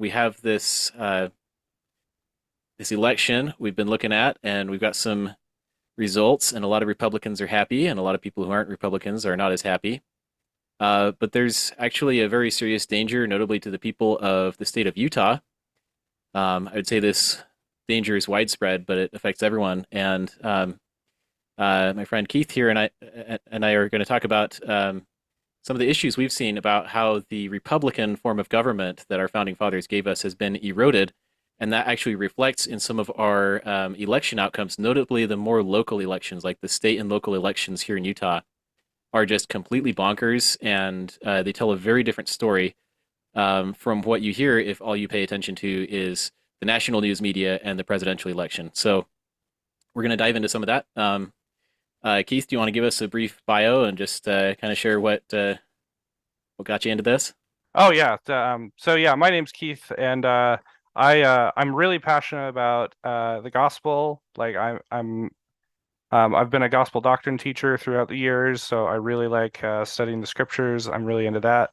we have this election we've been looking at, and we've got some results, and a lot of Republicans are happy, and a lot of people who aren't Republicans are not as happy. But there's actually a very serious danger, notably to the people of the state of Utah. I would say this danger is widespread, but it affects everyone. And my friend Keith here and I are going to talk about some of the issues we've seen about how the Republican form of government that our founding fathers gave us has been eroded, and that actually reflects in some of our election outcomes, notably the more local elections, like the state and local elections here in Utah, are just completely bonkers, and they tell a very different story from what you hear if all you pay attention to is the national news media and the presidential election. So we're going to dive into some of that. Keith, do you want to give us a brief bio and just kind of share what got you into this? Oh yeah. So yeah, my name's Keith, and I'm really passionate about the gospel. Like I've been a gospel doctrine teacher throughout the years, so I really like studying the scriptures. I'm really into that,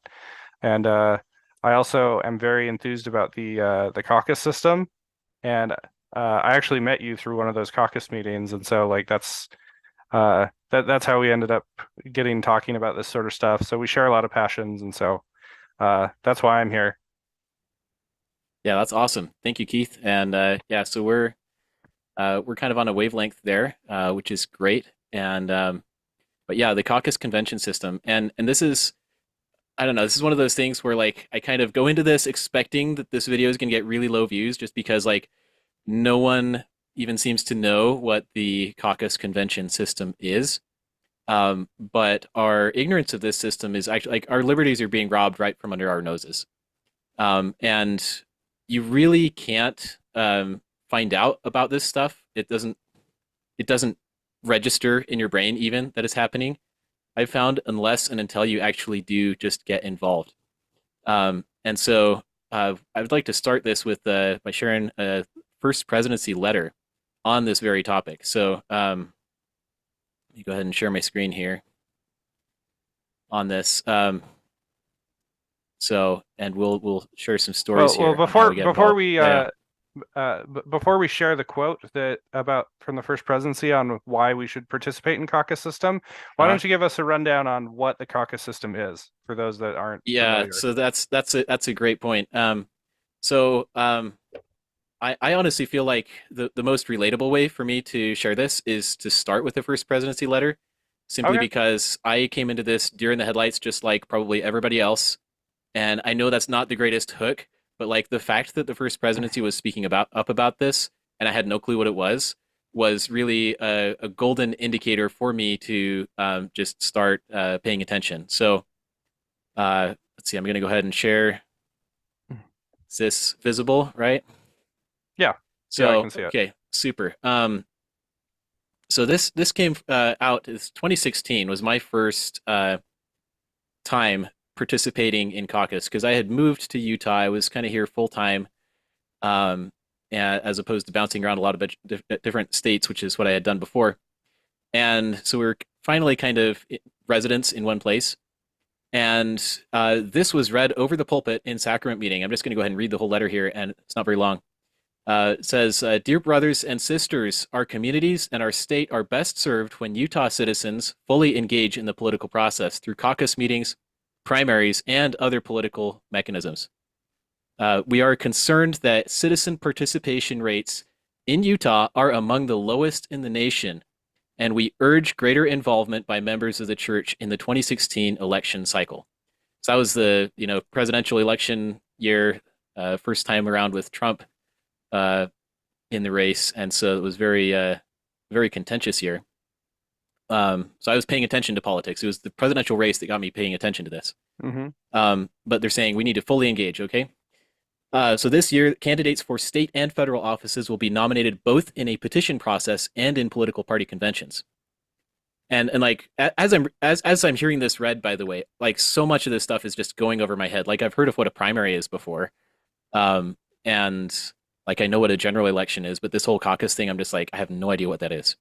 and I also am very enthused about the caucus system. And I actually met you through one of those caucus meetings, and so like that's how we ended up getting talking about this sort of stuff. So we share a lot of passions, and so that's why I'm here. Yeah, that's awesome. Thank you, Keith. And yeah, so we're kind of on a wavelength there, which is great. And but yeah, the caucus convention system, and this is, I don't know, this is one of those things where like I kind of go into this expecting that this video is going to get really low views, just because like no one even seems to know what the caucus convention system is. But our ignorance of this system is actually like our liberties are being robbed right from under our noses. And you really can't find out about this stuff. It doesn't register in your brain even that it's happening. I've found, unless and until you actually do just get involved. And so I would like to start this with by sharing a first presidency letter on this very topic. So let me go ahead and share my screen here on this. So, and we'll share some stories Well, here on how before we get involved. Yeah. before we share the quote that about from the first presidency on why we should participate in caucus system, why Uh-huh. don't you give us a rundown on what the caucus system is for those that aren't Yeah, familiar? so that's a great point. So I honestly feel like the most relatable way for me to share this is to start with the first presidency letter, simply Okay. because I came into this during the headlights, just like probably everybody else. And I know that's not the greatest hook, but like the fact that the first presidency was speaking about this, and I had no clue what it was really a golden indicator for me to just start paying attention. So let's see, I'm going to go ahead and share. Is this visible, right? Yeah. Yeah, I So can see it. okay, super. So this came out. It's 2016 was my first time participating in caucus, because I had moved to Utah. I was kind of here full time, um, as opposed to bouncing around a lot of different states, which is what I had done before. And so we were finally kind of residents in one place. And this was read over the pulpit in sacrament meeting. I'm just going to go ahead and read the whole letter here, and it's not very long. It says, Dear brothers and sisters, our communities and our state are best served when Utah citizens fully engage in the political process through caucus meetings, primaries, and other political mechanisms. We are concerned that citizen participation rates in Utah are among the lowest in the nation, and we urge greater involvement by members of the church in the 2016 election cycle. So that was the presidential election year, first time around with Trump uh, in the race, and so it was very contentious year. So I was paying attention to politics. It was the presidential race that got me paying attention to this. Hmm. But they're saying we need to fully engage. Okay. So this year, candidates for state and federal offices will be nominated both in a petition process and in political party conventions. And like as I'm hearing this read, by the way, like so much of this stuff is just going over my head. Like I've heard of what a primary is before, and like I know what a general election is, but this whole caucus thing, I'm just like I have no idea what that is.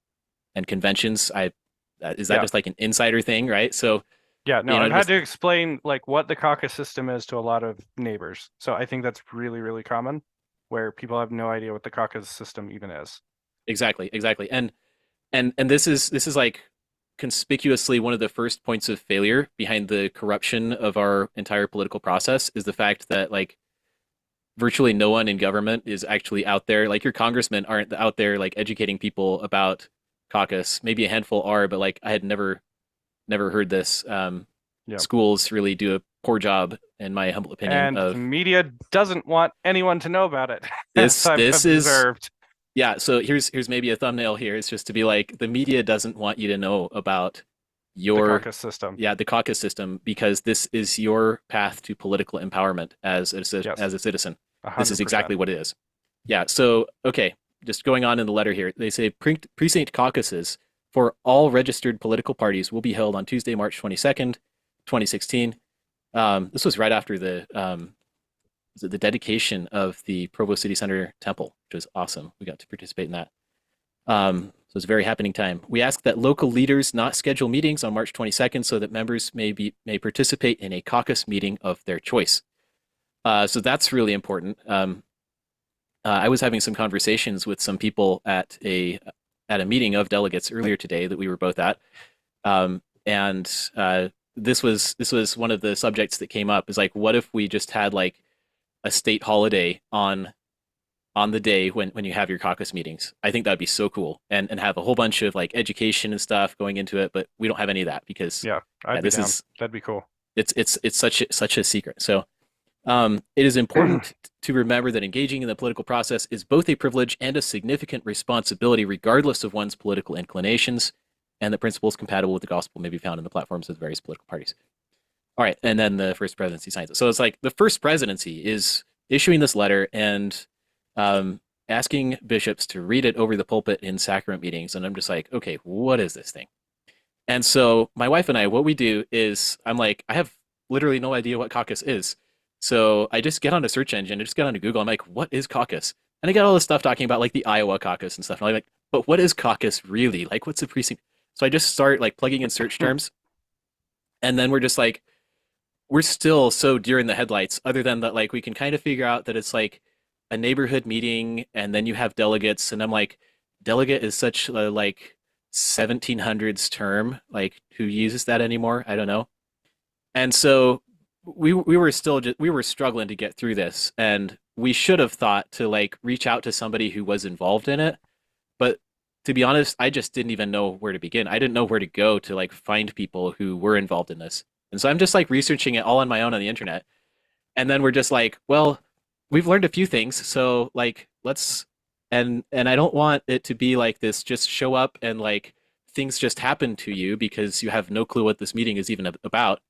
And conventions, I is that Yeah. just like an insider thing, right? So Yeah, no, You know, I've had just to explain like what the caucus system is to a lot of neighbors. So I think that's really, really common where people have no idea what the caucus system even is. exactly. And this is like conspicuously one of the first points of failure behind the corruption of our entire political process is the fact that like virtually no one in government is actually out there. Like your congressmen aren't out there like educating people about caucus. Maybe a handful are, but like I had never heard this. Yeah. Schools really do a poor job, in my humble opinion, And the of media doesn't want anyone to know about it, as this. I've This is observed. yeah. So here's maybe a thumbnail here. It's just to be like the media doesn't want you to know about The your caucus system. yeah the caucus system because this is your path to political empowerment Yes, as a citizen. This is 100%. exactly what it is. Yeah. So okay, just going on in the letter here, they say precinct caucuses for all registered political parties will be held on Tuesday, March 22nd, 2016. This was right after the dedication of the Provo City Center temple, which was awesome. We got to participate in that. So it's a very happening time. We ask that local leaders not schedule meetings on March 22nd so that members may participate in a caucus meeting of their choice. So that's really important. I was having some conversations with some people at a meeting of delegates earlier today that we were both at, and this was one of the subjects that came up. Is like, what if we just had like a state holiday on the day when you have your caucus meetings? I think that'd be so cool, and have a whole bunch of like education and stuff going into it. But we don't have any of that because Yeah, I'd be this down. is That'd be cool. it's such a secret. So it is important to remember that engaging in the political process is both a privilege and a significant responsibility, regardless of one's political inclinations, and the principles compatible with the gospel may be found in the platforms of the various political parties. All right, and then the first presidency signs it. So it's like the first presidency is issuing this letter and asking bishops to read it over the pulpit in sacrament meetings, and I'm just like, okay, what is this thing? And so my wife and I, what we do is, I'm like, I have literally no idea what caucus is. So I just get on a search engine, I just get onto Google. I'm like, what is caucus? And I get all this stuff talking about like the Iowa caucus and stuff. And I'm like, but what is caucus really? Like, what's the precinct? So I just start like plugging in search terms. And then we're just like, we're still so deer in the headlights, other than that, like, we can kind of figure out that it's like a neighborhood meeting and then you have delegates. And I'm like, delegate is such a like 1700s term. Like, who uses that anymore? I don't know. And so we were still just we were struggling to get through this, and we should have thought to like reach out to somebody who was involved in it. But to be honest, I just didn't even know where to begin. I didn't know where to go to like find people who were involved in this. And so I'm just like researching it all on my own on the internet. And then we're just like, well, we've learned a few things, so like let's and I don't want it to be like this just show up and like things just happen to you because you have no clue what this meeting is even about.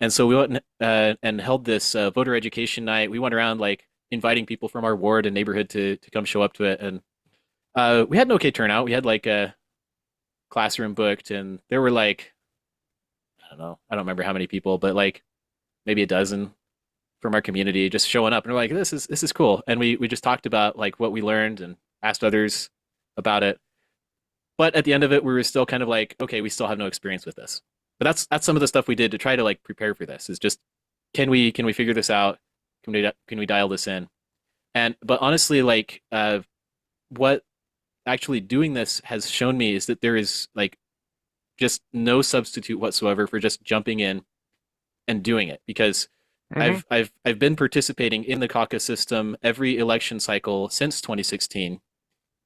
And so we went and held this voter education night. We went around like inviting people from our ward and neighborhood to come show up to it, and we had an okay turnout. We had like a classroom booked, and there were like, I don't know, I don't remember how many people, but like maybe a dozen from our community just showing up, and we're like, this is cool. And we just talked about like what we learned and asked others about it. But at the end of it, we were still kind of like, okay, we still have no experience with this. But that's some of the stuff we did to try to like prepare for this. Is just, can we figure this out? Can we dial this in? And but honestly, like what actually doing this has shown me is that there is like just no substitute whatsoever for just jumping in and doing it, because Hmm. I've been participating in the caucus system every election cycle since 2016,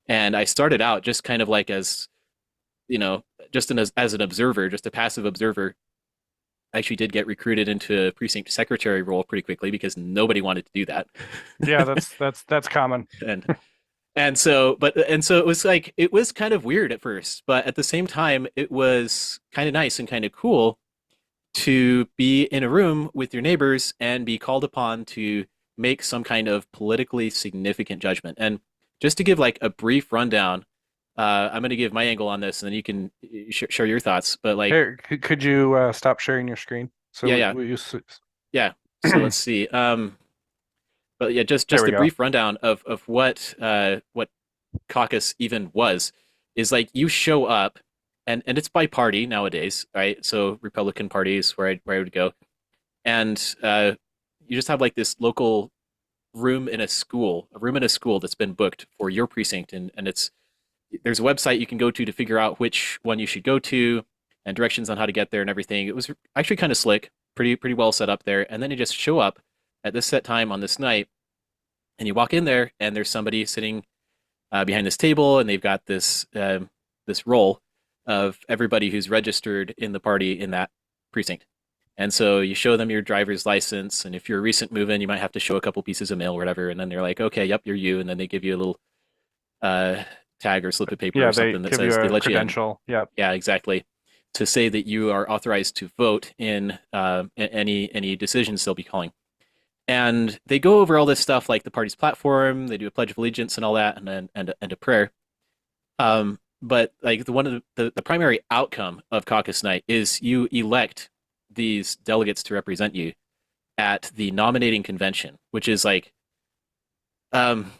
and I started out just kind of like as just as an observer, just a passive observer. I actually did get recruited into a precinct secretary role pretty quickly because nobody wanted to do that. Yeah, that's common. and and so it was like it was kind of weird at first, but at the same time it was kind of nice and kind of cool to be in a room with your neighbors and be called upon to make some kind of politically significant judgment. And just to give like a brief rundown, I'm going to give my angle on this, and then you can share your thoughts. But like, Here, could you stop sharing your screen so yeah, yeah, we use yeah. So let's see. But yeah, just there just we a go. brief rundown of what caucus even was is like you show up and it's by party nowadays, right? So Republican Party is where I would go, and you just have like this local a room in a school that's been booked for your precinct, and it's there's a website you can go to figure out which one you should go to and directions on how to get there and everything. It was actually kind of slick, pretty well set up there. And then you just show up at this set time on this night, and you walk in there, and there's somebody sitting behind this table, and they've got this roll of everybody who's registered in the party in that precinct. And so you show them your driver's license, and if you're a recent move-in, you might have to show a couple pieces of mail or whatever. And then they're like, "Okay, yep, you're you." And then they give you a little uh, tag or slip of paper Yeah, or they something that give you says they a let you in. credential. Yeah. Yeah, exactly. To say that you are authorized to vote in any decisions they'll be calling. And they go over all this stuff like the party's platform. They do a pledge of allegiance and all that, and a prayer. But like one of the primary outcome of caucus night is you elect these delegates to represent you at the nominating convention, which is like, um,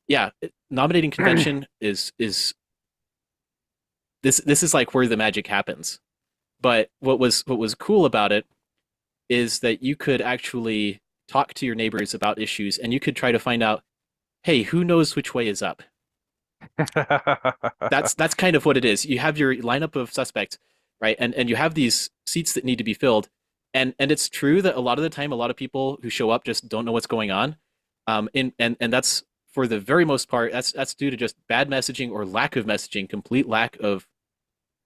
yeah, nominating convention is this is like where the magic happens. But what was cool about it is that you could actually talk to your neighbors about issues, and you could try to find out, hey, who knows which way is up? That's kind of what it is. You have your lineup of suspects, right? And you have these seats that need to be filled. And it's true that a lot of the time, a lot of people who show up just don't know what's going on. And that's for the very most part, that's due to just bad messaging or lack of messaging, complete lack of,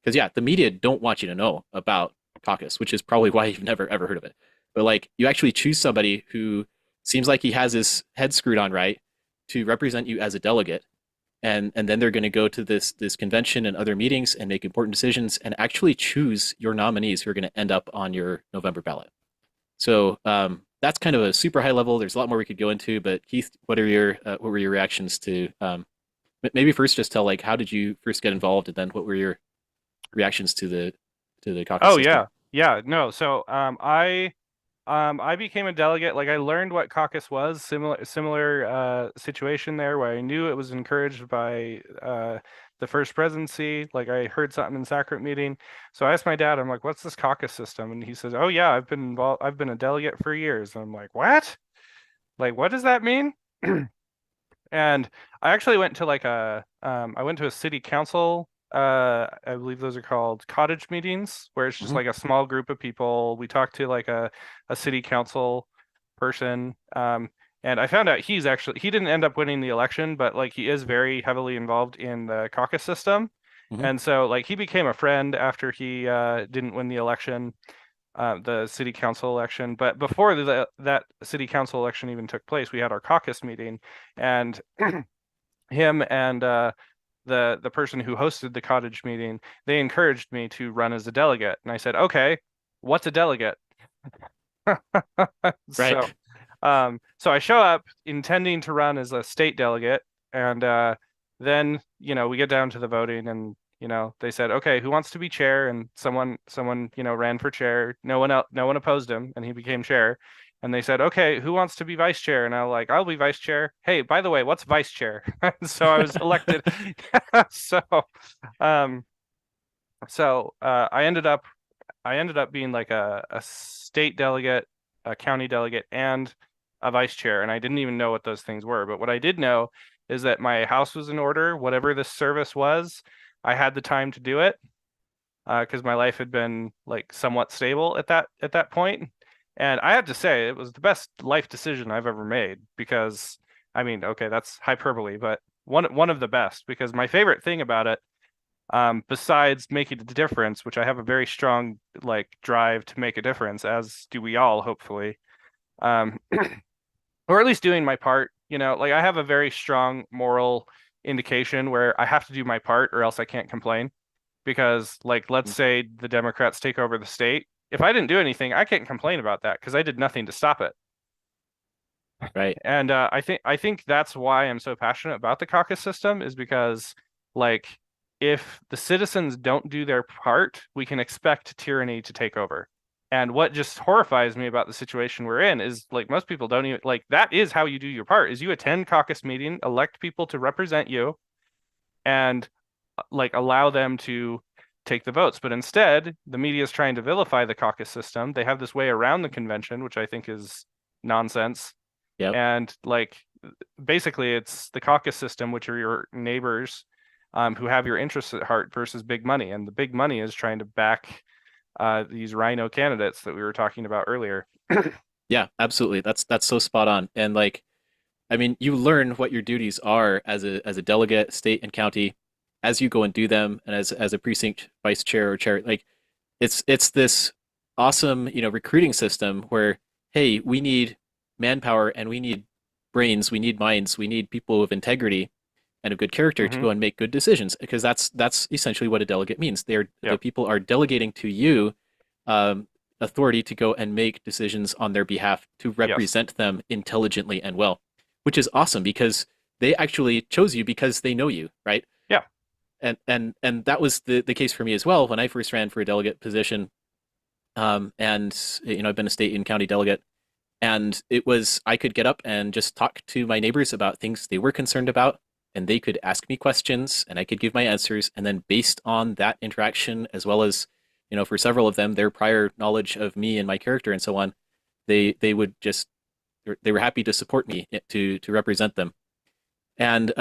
because yeah, the media don't want you to know about caucus, which is probably why you've never ever heard of it. But like you actually choose somebody who seems like he has his head screwed on right to represent you as a delegate, and then they're going to go to this convention and other meetings and make important decisions and actually choose your nominees who are going to end up on your November ballot. So that's kind of a super high level. There's a lot more we could go into, but Keith, what were your reactions to maybe first just tell like how did you first get involved, and then what were your reactions to the caucus Oh system? yeah. Yeah, no. So I became a delegate. Like I learned what caucus was, similar situation there where I knew it was encouraged by the first presidency. Like I heard something in sacrament meeting. So I asked my dad, I'm like, what's this caucus system? And he says, "Oh yeah, I've been involved, I've been a delegate for years." And I'm like, "What? Like what does that mean?" And I actually went to like I went to a city council, I believe those are called cottage meetings, where it's just Hmm. like a small group of people. We talked to like a city council person. And I found out he didn't end up winning the election, but like he is very heavily involved in the caucus system. Hmm. And so like he became a friend after he didn't win the election, the city council election. But before that city council election even took place, we had our caucus meeting, and him and the person who hosted the cottage meeting, they encouraged me to run as a delegate, and I said, "Okay, what's a delegate?" Right. So I show up intending to run as a state delegate, and then we get down to the voting, and they said, "Okay, who wants to be chair?" And someone ran for chair. No one opposed him, and he became chair. And they said, "Okay, who wants to be vice chair?" And I was like, "I'll be vice chair." Hey, by the way, what's vice chair? So I was elected. So, um, I ended up being like a state delegate, a county delegate, and a vice chair. And I didn't even know what those things were. But what I did know is that my house was in order. Whatever this service was, I had the time to do it because my life had been like somewhat stable at that point. And I have to say, it was the best life decision I've ever made because, I mean, okay, that's hyperbole, but one of the best because my favorite thing about it, besides making a difference, which I have a very strong like drive to make a difference, as do we all, hopefully, um, or at least doing my part. Like I have a very strong moral indication where I have to do my part or else I can't complain. Because, like, let's say the Democrats take over the state. If I didn't do anything, I can't complain about that because I did nothing to stop it. Right. And I think that's why I'm so passionate about the caucus system is because, like, if the citizens don't do their part, we can expect tyranny to take over. And what just horrifies me about the situation we're in is like most people don't even like that is how you do your part is you attend caucus meeting, elect people to represent you, and like allow them to take the votes. But instead, the media is trying to vilify the caucus system. They have this way around the convention, which I think is nonsense. Yep. And like basically, it's the caucus system, which are your neighbors who have your interests at heart versus big money. And the big money is trying to back these rhino candidates that we were talking about earlier. Yeah, absolutely. That's so spot on. And like, I mean, you learn what your duties are as a delegate, state and county, as you go and do them, and as a precinct vice chair or chair. Like, it's this awesome, recruiting system where, hey, we need manpower and we need brains, we need minds, we need people of integrity and of good character to Mm-hmm. go and make good decisions, because that's essentially what a delegate means. The Yep. people are delegating to you authority to go and make decisions on their behalf to Yes. represent them intelligently and well, which is awesome because they actually chose you because they know you, right? Yeah. And that was the case for me as well when I first ran for a delegate position. And I've been a state and county delegate, and it was I could get up and just talk to my neighbors about things they were concerned about, and they could ask me questions, and I could give my answers, and then based on that interaction, as well as for several of them, their prior knowledge of me and my character and so on, they would just they were happy to support me to represent them. And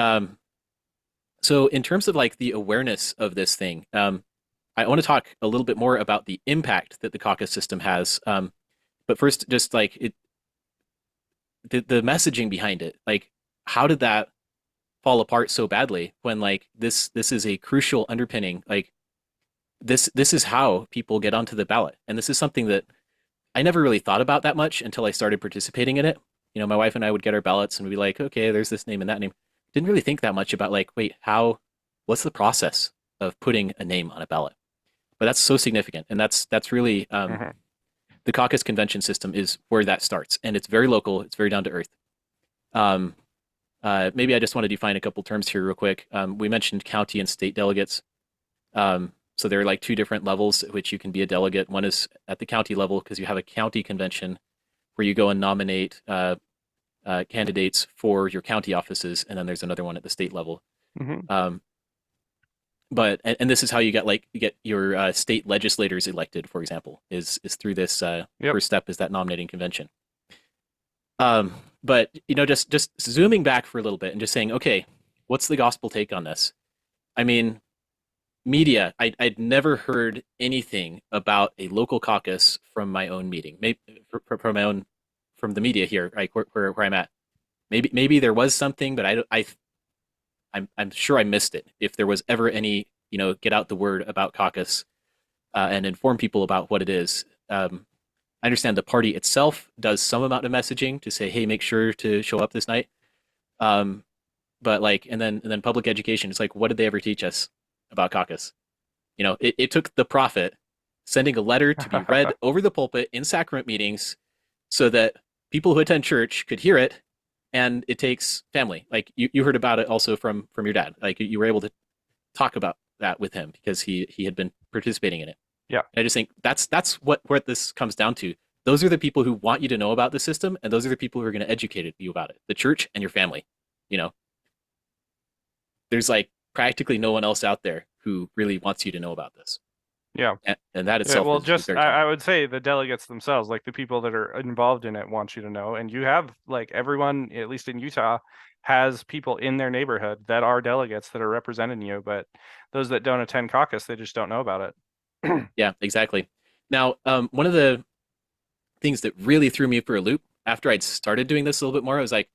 so in terms of like the awareness of this thing, I want to talk a little bit more about the impact that the caucus system has. But first, just like the messaging behind it, like how did that fall apart so badly when like this is a crucial underpinning? Like this is how people get onto the ballot, and this is something that I never really thought about that much until I started participating in it. My wife and I would get our ballots and we'd be like, okay, there's this name and that name. Didn't really think that much about like, wait, what's the process of putting a name on a ballot? But that's so significant, and that's really Mm-hmm. the caucus convention system is where that starts, and it's very local, it's very down to earth. Um, Maybe I just want to define a couple terms here real quick. We mentioned county and state delegates. So there are like two different levels at which you can be a delegate. One is at the county level because you have a county convention where you go and nominate candidates for your county offices, and then there's another one at the state level. Mm-hmm. But this is how you get your state legislators elected, for example, is through this Yep. first step is that nominating convention. But just zooming back for a little bit and just saying, okay, what's the gospel take on this? I mean, media. I'd never heard anything about a local caucus from my own meeting, maybe from the media here, right where I'm at. Maybe there was something, but I'm sure I missed it. If there was ever any, get out the word about caucus and inform people about what it is. I understand the party itself does some amount of messaging to say, hey, make sure to show up this night. But like, and then public education. It's like, what did they ever teach us about caucus? It took the prophet sending a letter to be read over the pulpit in sacrament meetings so that people who attend church could hear it. And it takes family. Like you heard about it also from your dad. Like you were able to talk about that with him because he had been participating in it. Yeah. And I just think that's what this comes down to. Those are the people who want you to know about the system, and those are the people who are going to educate you about it. The church and your family. There's like practically no one else out there who really wants you to know about this. Yeah. And that Yeah, itself well, is just very I would say the delegates themselves, like the people that are involved in it, want you to know. And you have like everyone, at least in Utah, has people in their neighborhood that are delegates that are representing you. But those that don't attend caucus, they just don't know about it. Yeah, exactly. Now, one of the things that really threw me for a loop after I'd started doing this a little bit more, I was like,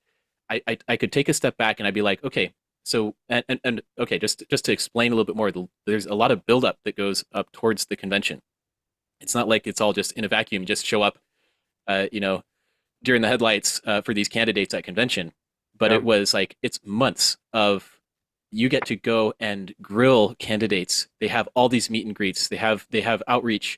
I could take a step back and I'd be like, okay, so and okay, just to explain a little bit more, there's a lot of buildup that goes up towards the convention. It's not like it's all just in a vacuum, just show up, during the headlights for these candidates at convention. But Yeah. it was like it's months of you get to go and grill candidates. They have all these meet and greets. They have outreach.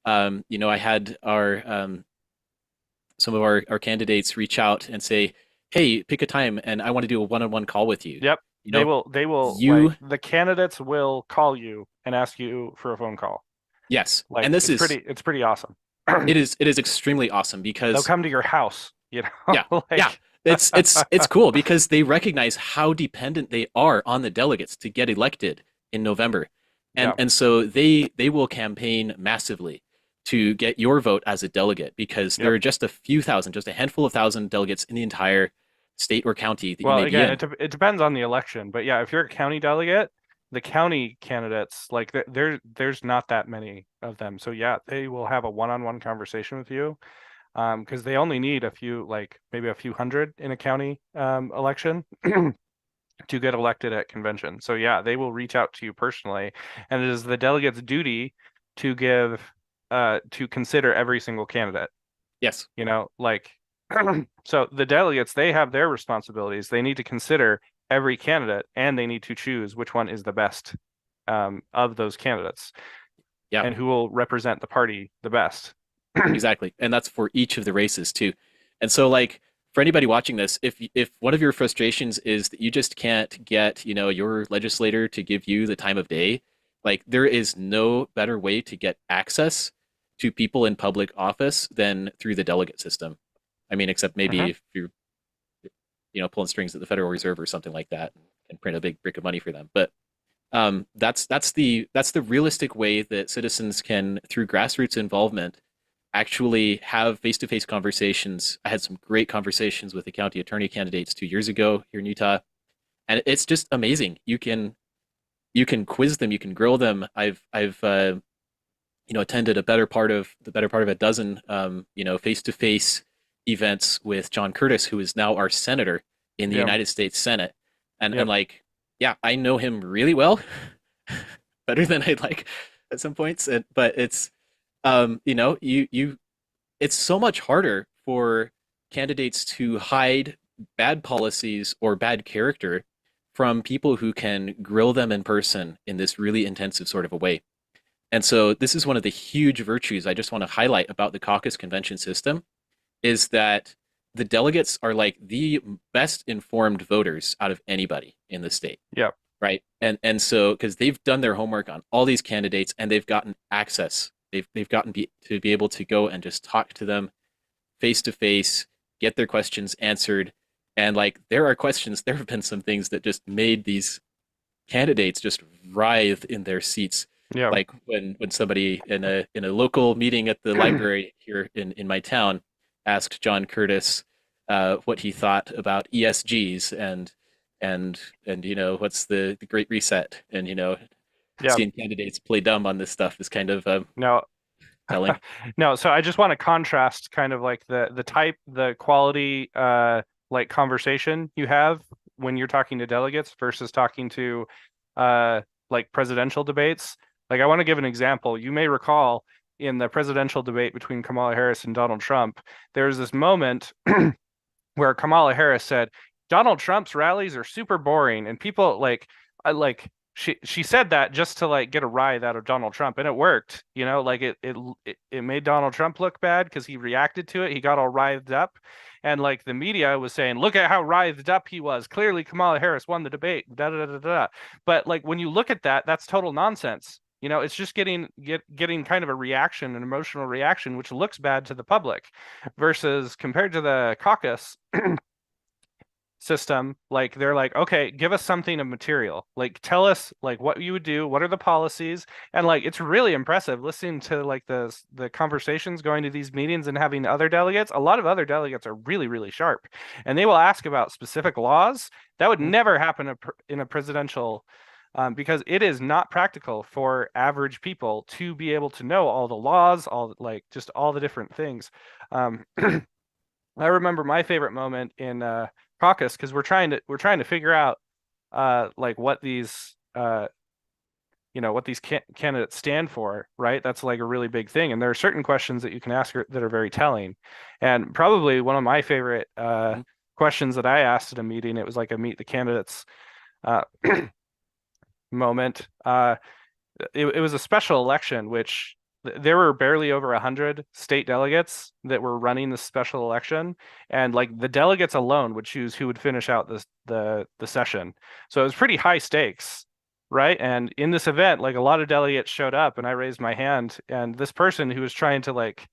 I had some of our candidates reach out and say, "Hey, pick a time, and I want to do a one-on-one call with you." Yep. They will you like the candidates will call you and ask you for a phone call. Yes, Like and this is it's pretty awesome. it is extremely awesome They'll because come to your house, yeah, like, yeah, it's cool because they recognize how dependent they are on the delegates to get elected in November. Yeah. And so they will campaign massively to get your vote as a delegate because there Yep. are just a few thousand, just a handful of thousand delegates in the entire state or county that you Well, may be again, in. it depends on the election, but yeah, if you're a county delegate, the county candidates, like there's not that many of them. So yeah, they will have a one-on-one conversation with you, because they only need a few, like maybe a few hundred in a county election to get elected at convention. So yeah, they will reach out to you personally, and it is the delegate's duty to give to consider every single candidate. Yes, Like so the delegates, they have their responsibilities. They need to consider every candidate and they need to choose which one is the best of those candidates yeah, and who will represent the party the best. exactly. And that's for each of the races too. And so like for anybody watching this, if one of your frustrations is that you just can't get, your legislator to give you the time of day, like there is no better way to get access to people in public office than through the delegate system. I mean, except maybe Mhm. if you're, pulling strings at the Federal Reserve or something like that and print a big brick of money for them. But that's the realistic way that citizens can, through grassroots involvement, actually have face-to-face conversations. I had some great conversations with the county attorney candidates 2 years ago here in Utah, and it's just amazing. You can quiz them, you can grill them. I've attended the better part of a dozen face-to-face events with John Curtis, who is now our senator in the Yeah. United States Senate, and Yep. like, yeah, I know him really well, better than I'd like at some points. But it's you it's so much harder for candidates to hide bad policies or bad character from people who can grill them in person in this really intensive sort of a way. And so this is one of the huge virtues I just want to highlight about the caucus convention system is that the delegates are like the best informed voters out of anybody in the state, Yep. right? And so because they've done their homework on all these candidates and they've gotten access, they've gotten to be able to go and just talk to them face to face, get their questions answered, and like there are questions, there have been some things that just made these candidates just writhe in their seats. Yeah. Like when somebody in a local meeting at the library here in my town asked John Curtis what he thought about ESGs and what's the Great Reset, and Yeah. seeing candidates play dumb on this stuff is kind of No, telling. no, so I just want to contrast kind of like the quality like conversation you have when you're talking to delegates versus talking to uh like presidential debates. Like I want to give an example. You may recall in the presidential debate between Kamala Harris and Donald Trump, there was this moment where Kamala Harris said Donald Trump's rallies are super boring, and people she said that just to like get a rise out of Donald Trump, and it worked. Like it made Donald Trump look bad because he reacted to it. He got all writhed up, and like the media was saying, "Look at how writhed up he was. Clearly, Kamala Harris won the debate." Da da da da da. But like when you look at that, that's total nonsense. It's just getting kind of a reaction, an emotional reaction, which looks bad to the public, versus compared to the caucus system, like they're like, okay, give us something of material, like tell us like what you would do, what are the policies. And like it's really impressive listening to like the conversations going to these meetings and having other delegates. A lot of other delegates are really really sharp, and they will ask about specific laws that would Mhm. never happen in a presidential, because it is not practical for average people to be able to know all the laws, all like just all the different things. um, I remember my favorite moment in caucus, because we're trying to figure out like what these candidates stand for, right? That's like a really big thing, and there are certain questions that you can ask that are very telling. And probably one of my favorite Mhm. questions that I asked at a meeting, it was like a meet the candidates uh, moment. It was a special election, which there were barely over 100 state delegates that were running this special election, and like the delegates alone would choose who would finish out the session. So it was pretty high stakes, right? And in this event, like a lot of delegates showed up, and I raised my hand, and this person who was trying to like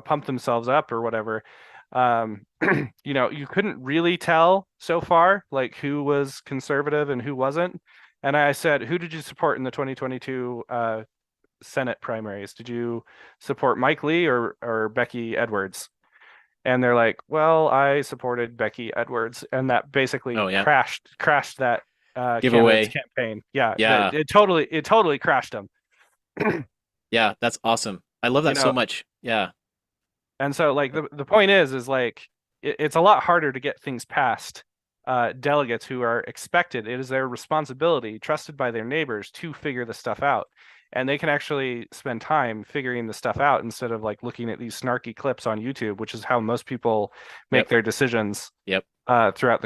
pump themselves up or whatever, um you couldn't really tell so far like who was conservative and who wasn't. And I said, who did you support in the 2022 Senate primaries? Did you support Mike Lee or Becky Edwards? And they're like, well, I supported Becky Edwards, and that basically Oh yeah. crashed that candidate's Giveaway. campaign. Yeah, Yeah. it totally crashed them. Yeah, that's awesome. I love You that so know, much. Yeah. and so like the point is like it's a lot harder to get things past delegates who are expected. It is their responsibility, trusted by their neighbors, to figure the stuff out. And they can actually spend time figuring the stuff out instead of like looking at these snarky clips on YouTube, which is how most people make Yep. their decisions Yep. throughout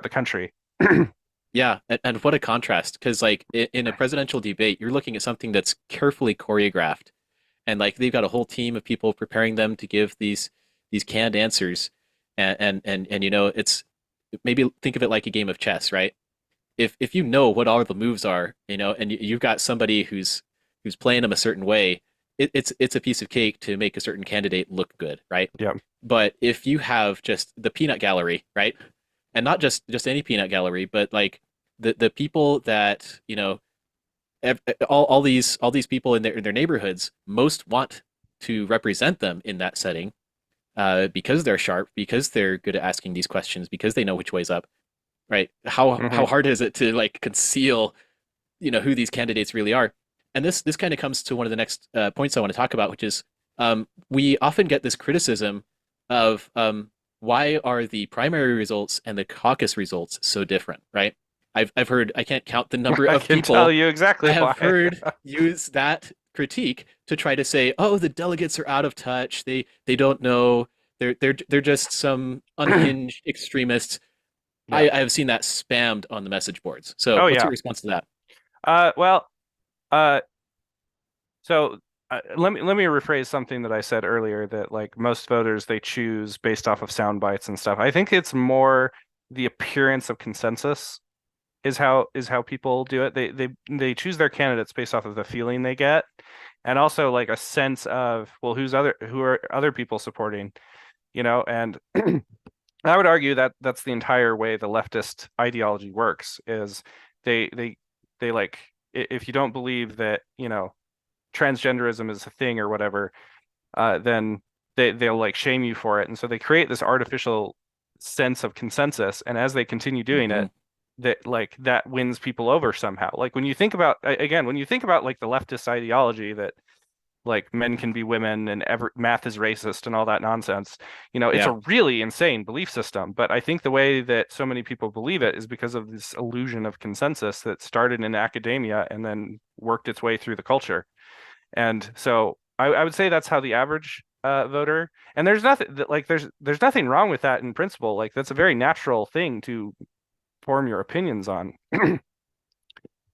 the country. Yeah, and what a contrast, because like in a presidential debate, you're looking at something that's carefully choreographed, and like they've got a whole team of people preparing them to give these canned answers, and you know it's maybe think of it like a game of chess, right? If you know what all the moves are, you know, and you've got somebody who's playing them a certain way, it's a piece of cake to make a certain candidate look good, right? Yeah. But if you have just the peanut gallery, right? And not just any peanut gallery, but like the people that, you know, all these people in their neighborhoods most want to represent them in that setting, because they're sharp, because they're good at asking these questions, because they know which way's up, right? How Hmm. hard is it to like conceal, you know, who these candidates really are? And this kind of comes to one of the next points I want to talk about, which is we often get this criticism of why are the primary results and the caucus results so different, right? I've heard, I can't count the number I of can tell people you I exactly have why. heard use that critique to try to say, oh, the delegates are out of touch. They don't know. They're just some unhinged extremists. Yeah. I have seen that spammed on the message boards. So Oh what's yeah. your response to that? Well, uh, so let me rephrase something that I said earlier that like most voters they choose based off of sound bites and stuff. I think it's more the appearance of consensus is how people do it. They choose their candidates based off of the feeling they get, and also like a sense of well, who are other people supporting, you know, and I would argue that that's the entire way the leftist ideology works is they they they like if you don't believe that, you know, transgenderism is a thing or whatever, then they'll like shame you for it. And so they create this artificial sense of consensus. And as they continue doing Hmm. it, that like that wins people over somehow. Like when you think about again, when you think about like the leftist ideology that like men can be women and math is racist and all that nonsense, you know, it's Yeah. a really insane belief system. But I think the way that so many people believe it is because of this illusion of consensus that started in academia and then worked its way through the culture. And so I would say that's how the average voter, and there's nothing that like there's nothing wrong with that in principle. Like that's a very natural thing to form your opinions on.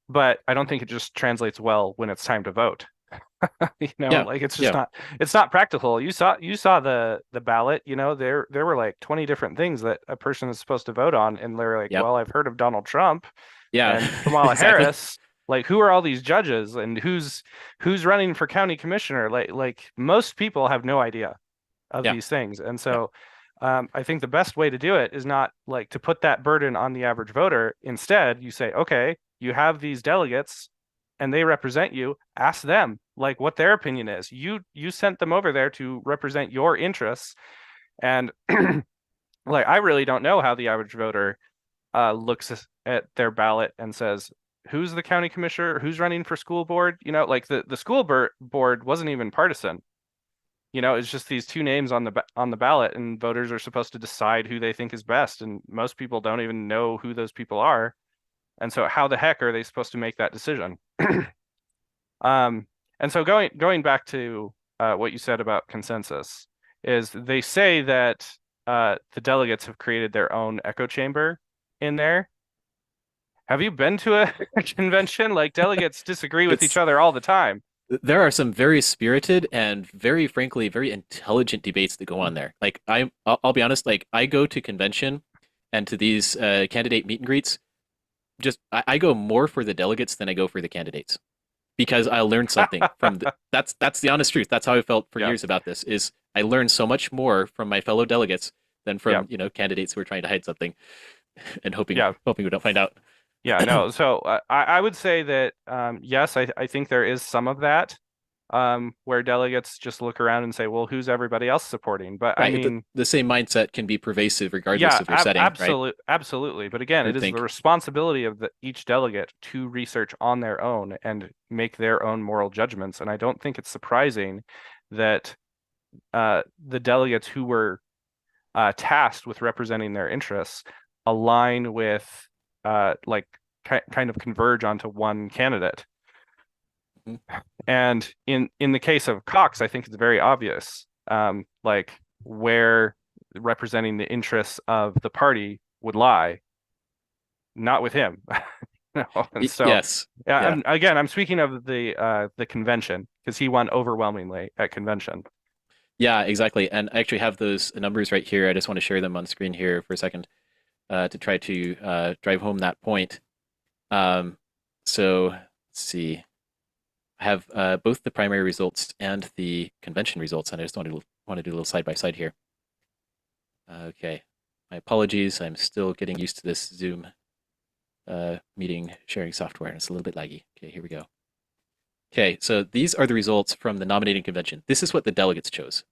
But I don't think it just translates well when it's time to vote. You know, Yeah. like Yeah. it's not practical. You saw the ballot, you know, there were like 20 different things that a person is supposed to vote on, and they're like, Yep. well, I've heard of Donald Trump Yeah. and Kamala Exactly. Harris. Like, who are all these judges and who's running for county commissioner? Like most people have no idea of Yeah. these things. And Yeah. so I think the best way to do it is not like to put that burden on the average voter. Instead, you say, okay, you have these delegates and they represent you. Ask them like what their opinion is. You sent them over there to represent your interests. And like I really don't know how the average voter looks at their ballot and says, who's the county commissioner? Who's running for school board? You know, like the school board wasn't even partisan. You know, it's just these two names on the ballot, and voters are supposed to decide who they think is best. And most people don't even know who those people are. And so, how the heck are they supposed to make that decision? And so, going back to what you said about consensus, is they say that the delegates have created their own echo chamber in there. Have you been to a convention? Like delegates disagree with each It's other all the time. there are some very spirited and very frankly very intelligent debates that go on there. Like I'll be honest, like I go to convention and to these candidate meet and greets. Just I go more for the delegates than I go for the candidates because I learned something from that's the honest truth. That's how I felt for Yeah, years about this. Is I learned so much more from my fellow delegates than yeah, from, you know, candidates who are trying to hide something and yeah. hoping we don't find out. Yeah, no. So I would say that yes, I think there is some of that where delegates just look around and say, well, who's everybody else supporting? But I Right. mean, The same mindset can be pervasive regardless yeah, of your setting, right? absolutely. But again, I it would is the think. responsibility of each delegate to research on their own and make their own moral judgments. And I don't think it's surprising that the delegates who were tasked with representing their interests align with like kind of converge onto one candidate. Mhm. And in the case of Cox, I think it's very obvious, like where representing the interests of the party would lie, not with him. No. And so, Yes. yeah, Yeah. I'm speaking of the convention because he won overwhelmingly at convention. Yeah, exactly. And I actually have those numbers right here. I just want to share them on screen here for a second to try to drive home that point. Um, so let's see. I have both the primary results and the convention results, and I just want to do a little side by side here. Okay. My apologies. I'm still getting used to this Zoom meeting sharing software, and it's a little bit laggy. Okay, here we go. Okay, so these are the results from the nominating convention. This is what the delegates chose.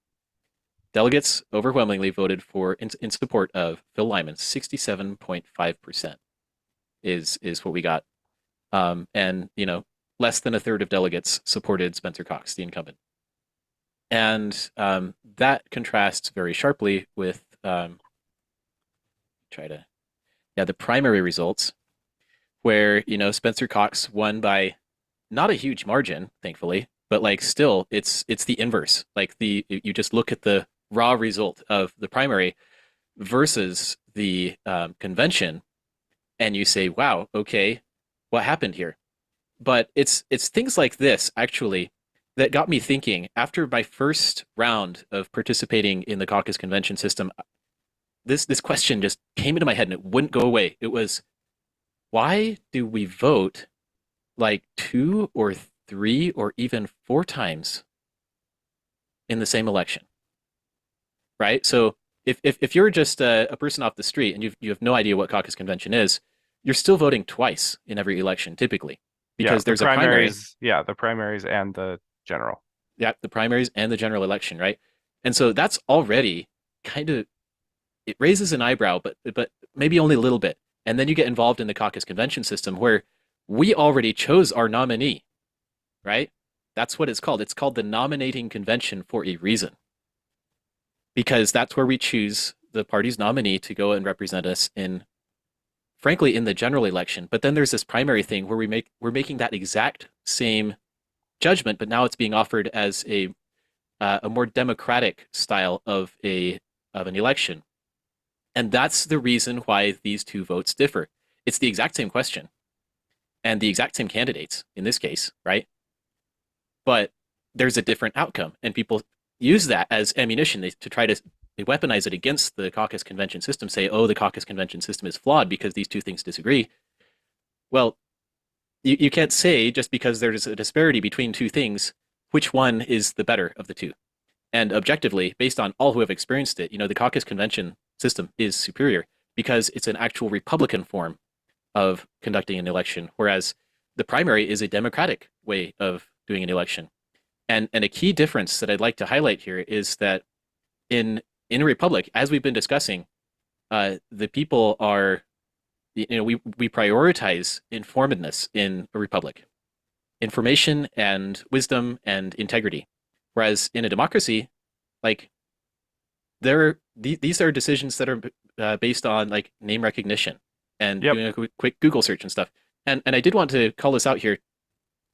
Delegates overwhelmingly voted for in support of Phil Lyman. 67.5% is what we got. And less than a third of delegates supported Spencer Cox, the incumbent. And that contrasts very sharply with the primary results, where Spencer Cox won by not a huge margin, thankfully, but like still, it's the inverse. Like you just look at the raw result of the primary versus the convention, and you say, "Wow, okay, what happened here?" But it's things like this actually that got me thinking. After my first round of participating in the caucus convention system, this question just came into my head and it wouldn't go away. It was, why do we vote like two or three or even four times in the same election? Right? So if you're just a person off the street and you have no idea what caucus convention is, you're still voting twice in every election typically Yeah, because there's a primary. the primaries and the general. Yeah, the primaries and the general election, right? And so that's already kind of, it raises an eyebrow, but maybe only a little bit. And then you get involved in the caucus convention system where we already chose our nominee, right? That's what it's called. It's called the nominating convention for a reason, because that's where we choose the party's nominee to go and represent us in, frankly, in the general election. But then there's this primary thing where we're making that exact same judgment, but now it's being offered as a more democratic style of an election. And that's the reason why these two votes differ. It's the exact same question and the exact same candidates in this case, right? But there's a different outcome, and people use that as ammunition to try to weaponize it against the caucus convention system, say, oh, the caucus convention system is flawed because these two things disagree. Well, you can't say just because there's a disparity between two things, which one is the better of the two. And objectively, based on all who have experienced it, the caucus convention system is superior because it's an actual Republican form of conducting an election, whereas the primary is a democratic way of doing an election. And a key difference that I'd like to highlight here is that in a republic, as we've been discussing, the people are, we prioritize informedness in a republic, information and wisdom and integrity. Whereas in a democracy, like these are decisions that are based on like name recognition and doing a quick Google search and stuff. And I did want to call this out here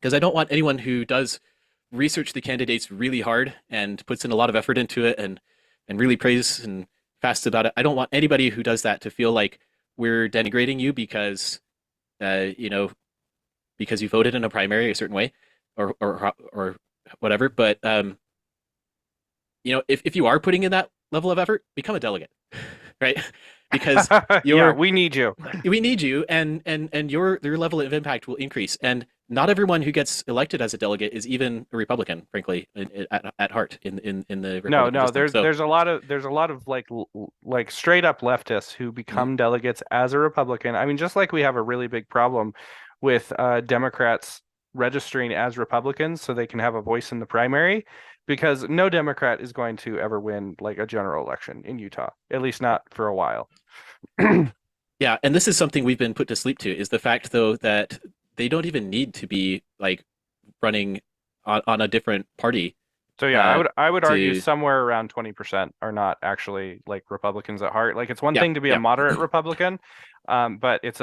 because I don't want anyone who does research the candidates really hard and puts in a lot of effort into it and really prays and fasts about it. I don't want anybody who does that to feel like we're denigrating you because because you voted in a primary a certain way or whatever. But if you are putting in that level of effort, become a delegate, right? Because yeah, we need you. We need you, and your level of impact will increase. And not everyone who gets elected as a delegate is even a Republican, frankly, at heart in the No, Republican no, system. So there's a lot of like straight up leftists who mhm, become delegates as a Republican. I mean, just like we have a really big problem with Democrats registering as Republicans so they can have a voice in the primary, because no Democrat is going to ever win like a general election in Utah, at least not for a while. yeah, and this is something we've been put to sleep to is the fact though that they don't even need to be like running on a different party So yeah, I uh, would I would argue to somewhere around 20% are not actually like Republicans at heart. Like it's one yeah, thing to be a yeah, moderate Republican, but it's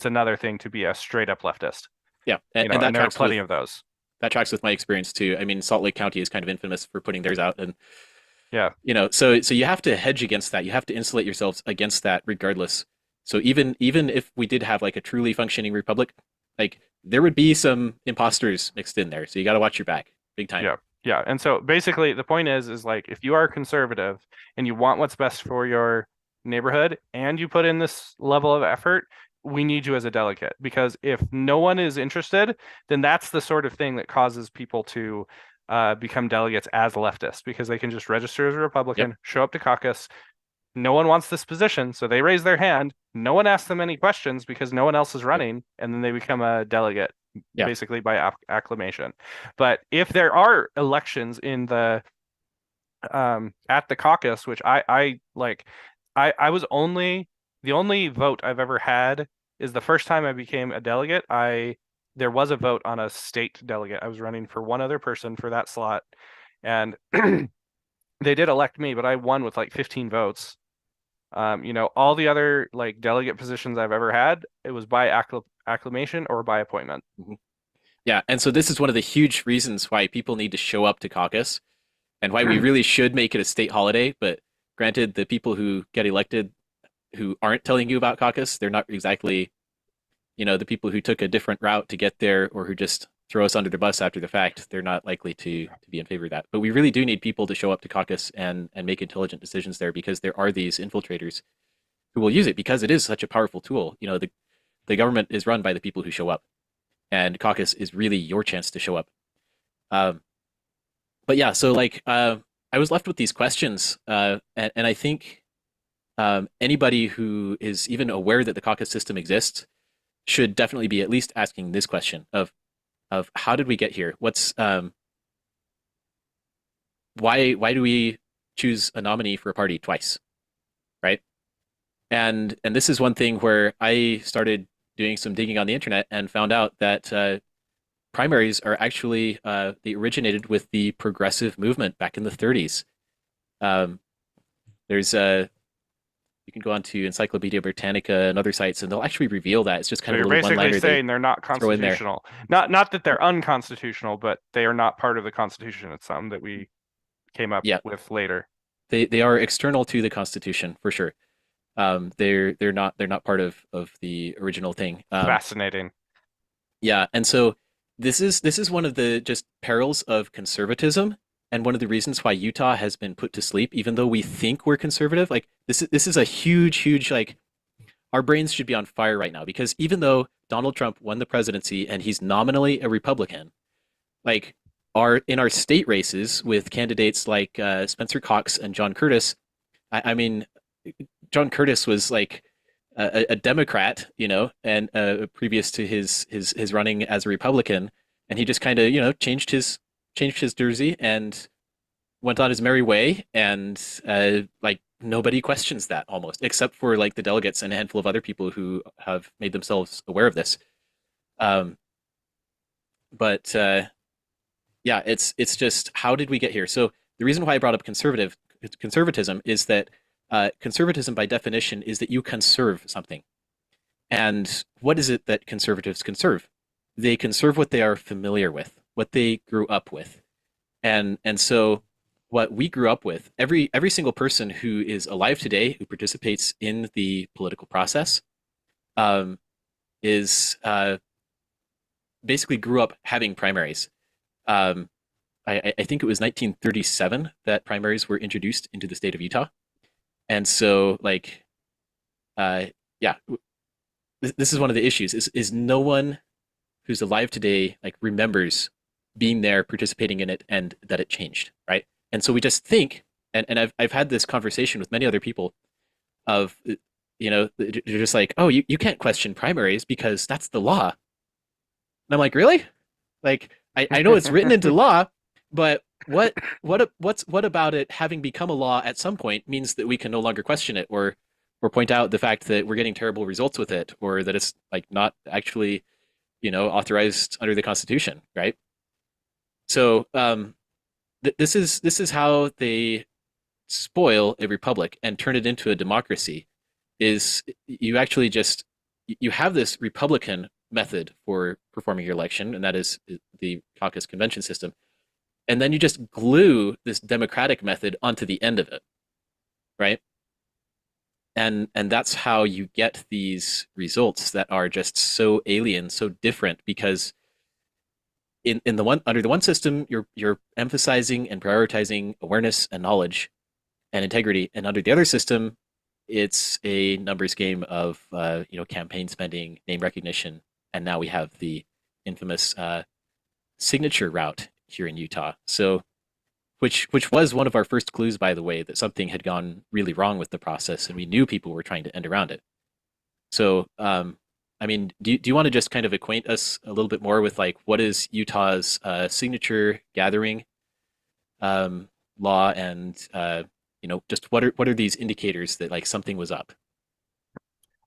another thing to be a straight up leftist. yeah, You know, and and there are plenty of those. that tracks with my experience too. I mean, Salt Lake County is kind of infamous for putting theirs out, and Yeah. so you have to hedge against that. You have to insulate yourselves against that, regardless. So even if we did have like a truly functioning republic, like there would be some imposters mixed in there. So you got to watch your back, big time. Yeah. Yeah. And so basically the point is like if you are conservative and you want what's best for your neighborhood and you put in this level of effort, we need you as a delegate because if no one is interested, then that's the sort of thing that causes people to become delegates as leftists because they can just register as a Yep. Republican, show up to caucus. No one wants this position, so they raise their hand. No one asks them any questions because no one else is Yep. running, and then they become a delegate Yeah. basically by acclamation. But if there are elections in the at the caucus, which I like, I was only the only vote I've ever had is the first time I became a delegate. I There was a vote on a state delegate. I was running for one other person for that slot, and they did elect me, but I won with like 15 votes. All the other like delegate positions I've ever had, it was by acclamation or by appointment. Mhm. Yeah. And so this is one of the huge reasons why people need to show up to caucus and why we really should make it a state holiday. But granted, the people who get elected who aren't telling you about caucus, they're not exactly, the people who took a different route to get there or who just throw us under the bus after the fact, they're not likely to be in favor of that. But we really do need people to show up to caucus and make intelligent decisions there because there are these infiltrators who will use it because it is such a powerful tool. The government is run by the people who show up, and caucus is really your chance to show up. Um, but yeah, so like I was left with these questions, and I think anybody who is even aware that the caucus system exists should definitely be at least asking this question of how did we get here? What's why do we choose a nominee for a party twice, right? And this is one thing where I started doing some digging on the internet and found out that primaries are actually they originated with the progressive movement back in the 30s. Um, there's you can go on to Encyclopedia Britannica and other sites, and they'll actually reveal that. It's just So kind of a you're little basically one-liner they saying they're not throw in there. constitutional. Not that they're unconstitutional, but they are not part of the Constitution. It's something that we came up Yeah, with later. they are external to the Constitution for sure. They're not part of the original thing. Fascinating. Yeah, and so this is one of the just perils of conservatism, and one of the reasons why Utah has been put to sleep, even though we think we're conservative. Like this is a huge like our brains should be on fire right now because even though Donald Trump won the presidency and he's nominally a Republican, like our state races with candidates like Spencer Cox and John Curtis. I mean, John Curtis was like a Democrat, and previous to his running as a Republican, and he just kind of changed his jersey and went on his merry way, and like nobody questions that almost, except for like the delegates and a handful of other people who have made themselves aware of this. Um, but yeah, it's just how did we get here? So the reason why I brought up conservatism is that conservatism by definition is that you conserve something. And what is it that conservatives conserve? They conserve what they are familiar with, what they grew up with. And so what we grew up with, every single person who is alive today who participates in the political process um, is basically grew up having primaries. Um, I think it was 1937 that primaries were introduced into the state of Utah. And so like uh, yeah, this is one of the issues is no one who's alive today like remembers being there, participating in it, and that it changed, right? And so we just think, and I've had this conversation with many other people of they're just like, oh, you can't question primaries because that's the law. And I'm like, really? Like, I know it's written into law, but what about it having become a law at some point means that we can no longer question it, or point out the fact that we're getting terrible results with it, or that it's like not actually authorized under the Constitution, right? So this is how they spoil a republic and turn it into a democracy. Is you actually just you have this republican method for performing your election, and that is the caucus convention system, and then you just glue this democratic method onto the end of it, right? And that's how you get these results that are just so alien, so different, because in the one under the one system you're emphasizing and prioritizing awareness and knowledge and integrity, and under the other system it's a numbers game of campaign spending, name recognition, and now we have the infamous signature route here in Utah. So, which was one of our first clues, by the way, that something had gone really wrong with the process, and we knew people were trying to end around it. So, I mean, do you want to just kind of acquaint us a little bit more with like what is Utah's signature gathering law, and just what are these indicators that like something was up?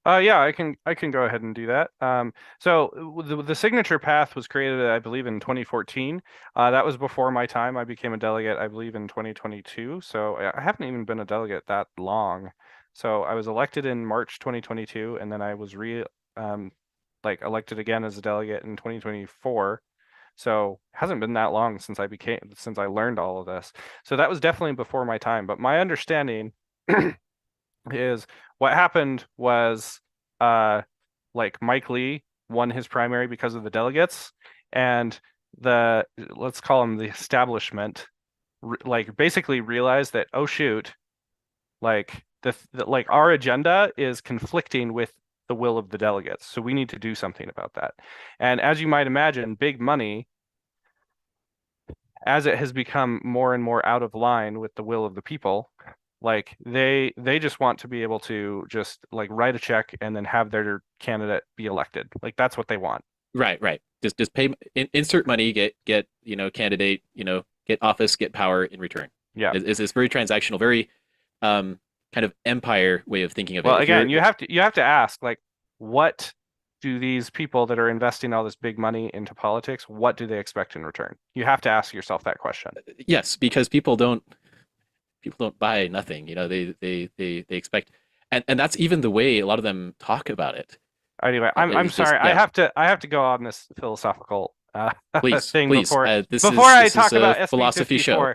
Yeah, I can go ahead and do that. So the signature path was created, I believe, in 2014. That was before my time. I became a delegate, I believe, in 2022. So I haven't even been a delegate that long. So I was elected in March 2022, and then I was elected again as a delegate in 2024. So it hasn't been that long since I learned all of this. So that was definitely before my time. But my understanding is what happened was like Mike Lee won his primary because of the delegates, and let's call him the establishment like basically realized that, oh shoot, like like our agenda is conflicting with the will of the delegates, so we need to do something about that. And as you might imagine, big money, as it has become more and more out of line with the will of the people, like they just want to be able to just like write a check and then have their candidate be elected. Like that's what they want. Right, right. Just pay, insert money, get candidate, get office, get power in return. Yeah. It's this very transactional, very kind of empire way of thinking of Well, it. If again, you're you have to ask, like, what do these people that are investing all this big money into politics, what do they expect in return? You have to ask yourself that question. Yes, because people don't buy nothing. They expect, and that's even the way a lot of them talk about it. Anyway, I'm It's just, sorry. yeah. I have to go on this philosophical Please, thing please. before This before is I this is talk a about philosophy show.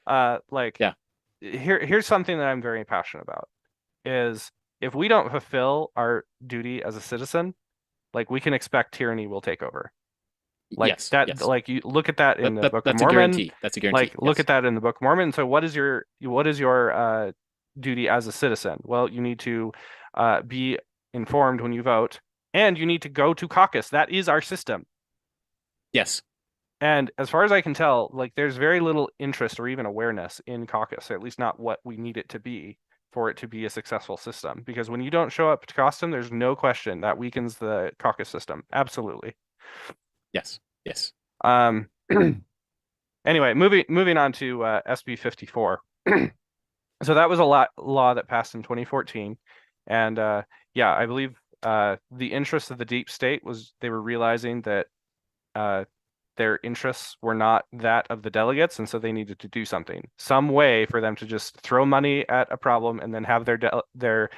SB54. Like Yeah. here's something that I'm very passionate about is if we don't fulfill our duty as a citizen, like we can expect tyranny will take over. Like Yes. that, Yes. like you look at that in the Book of That's a Mormon. guarantee. That's a guarantee. Like look Yes. at that in the Book of Mormon. So what is your duty as a citizen? Well, you need to be informed when you vote, and you need to go to caucus. That is our system. Yes. And as far as I can tell, like there's very little interest or even awareness in caucus, at least not what we need it to be for it to be a successful system. Because when you don't show up to custom, there's no question that weakens the caucus system. Absolutely. Yes. Yes. Um, anyway, moving on to SB54. So that was a law that passed in 2014, and yeah, I believe the interest of the deep state was they were realizing that their interests were not that of the delegates, and so they needed to do something, some way for them to just throw money at a problem and then have their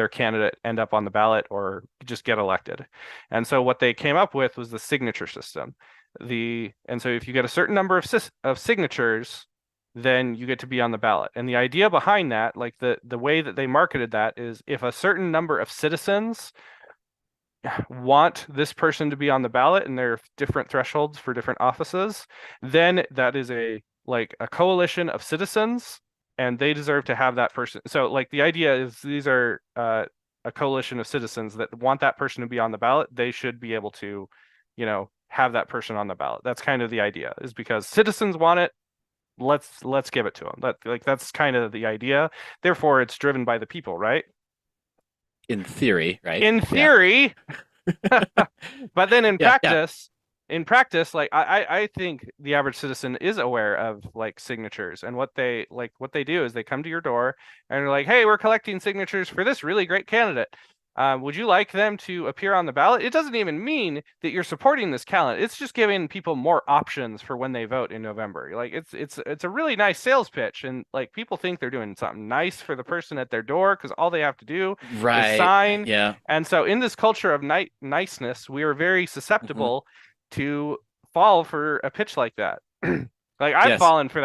candidate end up on the ballot or just get elected. And so what they came up with was the signature system. And so if you get a certain number of signatures, then you get to be on the ballot. And the idea behind that, like the way that they marketed that, is if a certain number of citizens want this person to be on the ballot, and there are different thresholds for different offices, then that is a coalition of citizens, and they deserve to have that person. So like the idea is these are a coalition of citizens that want that person to be on the ballot. They should be able to have that person on the ballot. That's kind of the idea, is because citizens want it. Let's give it to them. That's kind of the idea. Therefore, it's driven by the people, right? In theory, right? In Yeah. theory, but then Yeah. Yeah. in practice, like I think the average citizen is aware of like signatures, and what they do is they come to your door and they're like, hey, we're collecting signatures for this really great candidate. Would you like them to appear on the ballot? It doesn't even mean that you're supporting this candidate. It's just giving people more options for when they vote in November. Like it's a really nice sales pitch, and like people think they're doing something nice for the person at their door because all they have to do is Right. sign. Yeah. And so in this culture of niceness, we are very Hmm. susceptible to fall for a pitch like that. Like Yes. I've fallen for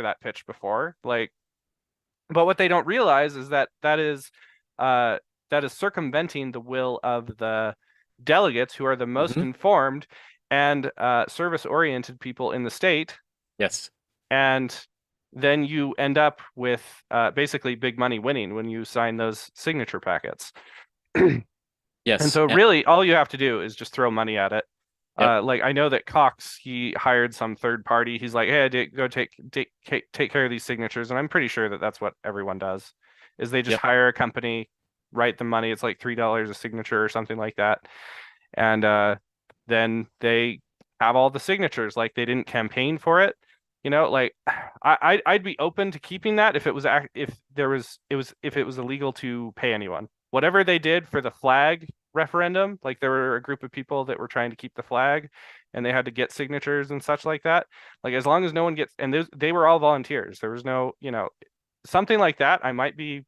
that pitch before. Like, but what they don't realize is uh that is circumventing the will of the delegates, who are the most Hmm. informed and service-oriented people in the state. Yes. And then you end up with basically big money winning when you sign those signature packets. And Yes. so really all you have to do is just throw money at it. Yep. Like I know that Cox, he hired some third party. He's like, hey, go take care of these signatures. And I'm pretty sure that that's what everyone does, is they just Yep. hire a company, write the money. It's like $3 a signature or something like that. And then they have all the signatures. Like they didn't campaign for it. Like I'd be open to keeping that if it was if it was illegal to pay anyone. Whatever they did for the flag referendum, like there were a group of people that were trying to keep the flag and they had to get signatures and such like that. Like as long as no one gets, and they were all volunteers. There was no, something like that I might be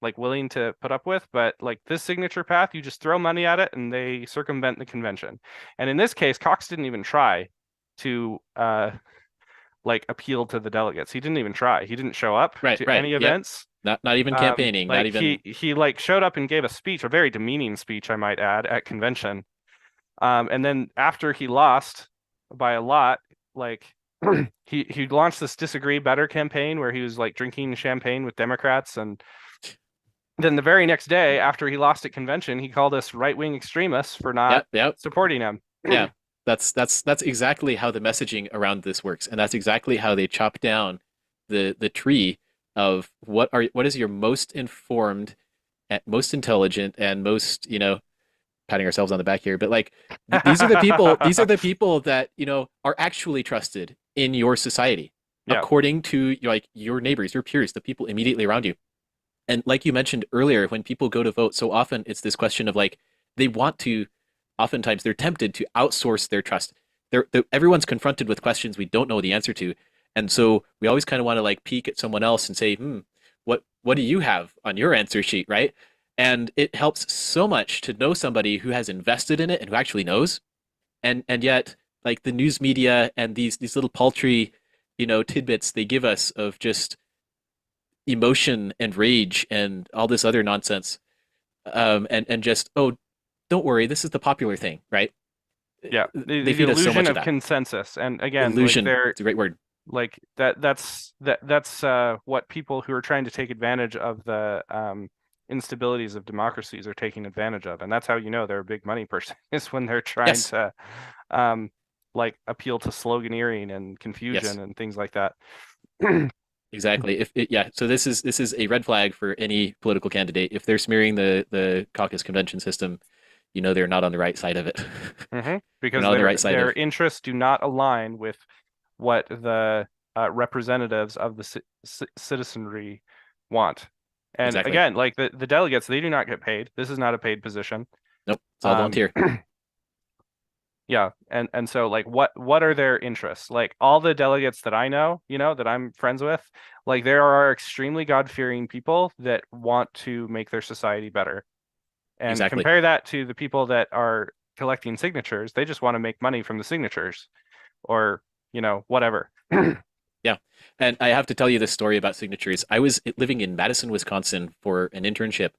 like willing to put up with, but like this signature path, you just throw money at it and they circumvent the convention. And in this case, Cox didn't even try to like appeal to the delegates. He didn't even try. He didn't show up Right. to Right. any Yep. events. Not even campaigning. Not Like even. he like showed up and gave a speech, a very demeaning speech, I might add, at convention. And then after he lost by a lot, like he launched this Disagree Better campaign where he was like drinking champagne with Democrats. And then the very next day, after he lost at convention, he called us right-wing extremists for not Yep. Yep. supporting him. Yeah. That's exactly how the messaging around this works, and that's exactly how they chop down the tree of what is your most informed, and most intelligent, and most patting ourselves on the back here, but like these are the people that are actually trusted in your society, Yeah, according to like your neighbors, your peers, the people immediately around you. And like you mentioned earlier, when people go to vote, so often it's this question of like they want to. Oftentimes, they're tempted to outsource their trust. Everyone's confronted with questions we don't know the answer to, and so we always kind of want to like peek at someone else and say, what do you have on your answer sheet, right? And it helps so much to know somebody who has invested in it and who actually knows. And yet, like the news media and these little paltry, tidbits they give us of just emotion and rage and all this other nonsense, and just, oh, don't worry, this is the popular thing, right? yeah. They The feed us so much illusion of of that. consensus. And again, like Illusion. they're It's a great word. like that's what people who are trying to take advantage of the instabilities of democracies are taking advantage of. And that's how they're a big money person, is when they're trying Yes. to um like appeal to sloganeering and Yes. confusion and things like that. Exactly. Yeah. So this is a red flag for any political candidate. If they're smearing the caucus convention system, they're not on the right side of it. They're Because not on the right side their of. interests do not align with what the representatives of the citizenry want. And Exactly. again, like the delegates, they do not get paid. This is not a paid position. Nope. It's all Um, volunteer. yeah, and so like what are their interests? Like all the delegates that I know, that I'm friends with, like there are extremely God-fearing people that want to make their society better. And Exactly. compare that to the people that are collecting signatures. They just want to make money from the signatures, or whatever. Yeah. And I have to tell you this story about signatures. I was living in Madison, Wisconsin for an internship,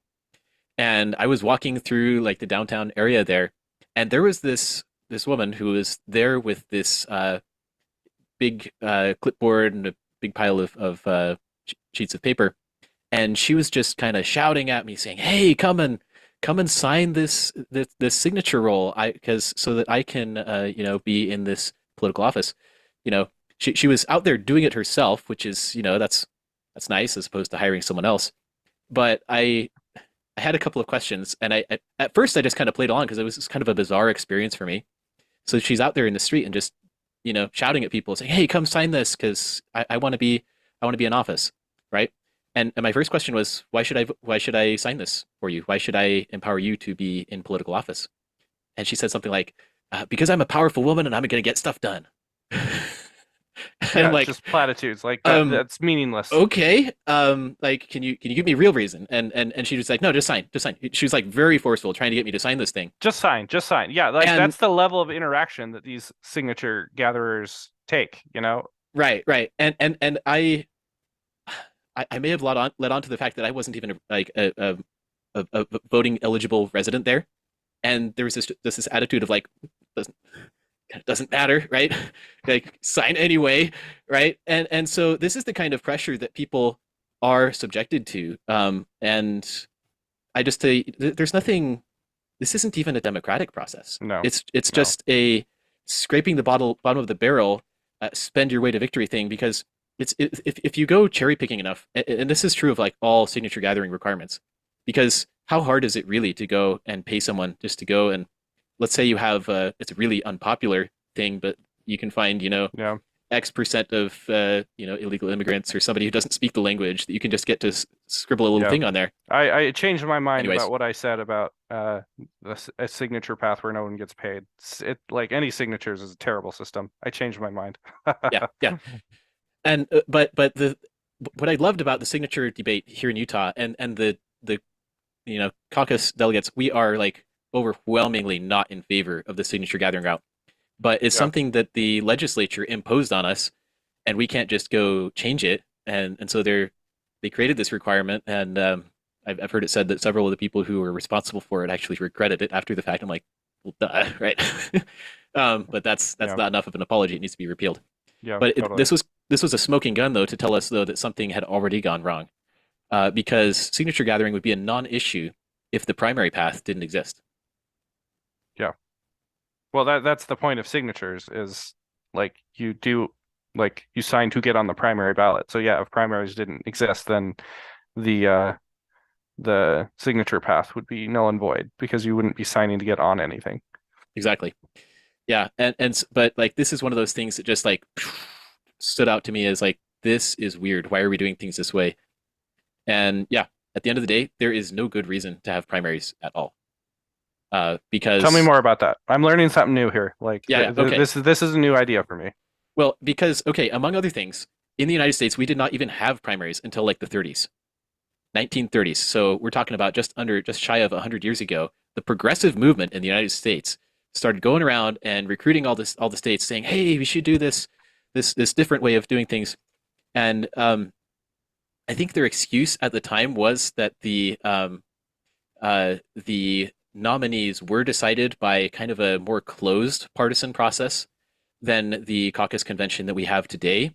and I was walking through like the downtown area there, and there was this woman who was there with this big clipboard and a big pile of sheets of paper, and she was just kind of shouting at me, saying, "Hey, come and come and sign this signature roll, I because so that I can be in this political office. You know, she was out there doing it herself, which is that's nice as opposed to hiring someone else. But I had a couple of questions, and at first I just kind of played along because it was kind of a bizarre experience for me. So she's out there in the street and just shouting at people, saying, "Hey, come sign this because I want to be in office, right?" And my first question was, why should I sign this for you? Why should I empower you to be in political office? And she said something like, "Because I'm a powerful woman and I'm going to get stuff done." And I'm Yeah, like, just platitudes. Like that um, that's meaningless. okay, like, can you give me a real reason? And she was like, no, just sign. She was like very forceful, trying to get me to sign this thing. Just sign, just sign. Yeah, like And that's the level of interaction that these signature gatherers take, you know? right, and I may have led on to the fact that I wasn't even a voting eligible resident there, and there was this attitude of like, doesn't doesn't matter, right? Like, sign anyway, right? And so this is the kind of pressure that people are subjected to, and I just say there's nothing. This isn't even a democratic process. No, It's no. just a scraping the bottom of the barrel, spend your way to victory thing. Because if you go cherry picking enough, and this is true of like all signature gathering requirements, because how hard is it really to go and pay someone just to go and let's say you have it's a really unpopular thing, but you can find Yeah. X percent of illegal immigrants or somebody who doesn't speak the language that you can just get to scribble a little Yeah. thing on there. I changed my mind Anyways, about what I said about a signature path where no one gets paid. It like any signatures is a terrible system. I changed my mind. yeah. And but the what I loved about the signature debate here in Utah and the caucus delegates, we are like overwhelmingly not in favor of the signature gathering route, but it's Yeah. something that the legislature imposed on us, and we can't just go change it. And so they created this requirement, and I've heard it said that several of the people who were responsible for it actually regretted it after the fact. I'm like, well, duh, right? But that's Yeah. not enough of an apology. It needs to be repealed. Yeah, But totally. this was a smoking gun, though, to tell us though that something had already gone wrong, because signature gathering would be a non-issue if the primary path didn't exist. Yeah. Well, that's the point of signatures is like you do like you sign to get on the primary ballot. So yeah, if primaries didn't exist, then the uh the signature path would be null and void because you wouldn't be signing to get on anything. Exactly. Yeah, but like this is one of those things that just like stood out to me as like this is weird. Why are we doing things this way? And yeah, at the end of the day, there is no good reason to have primaries at all. Tell me Because more about that. I'm learning something new here. Like yeah, okay. this is a new idea for me. Well, because okay, among other things, in the United States, we did not even have primaries until like the 30s, 1930s. So we're talking about just shy of 100 years ago. The progressive movement in the United States started going around and recruiting all the states, saying, "Hey, we should do this different way of doing things." And I think their excuse at the time was that the nominees were decided by kind of a more closed partisan process than the caucus convention that we have today.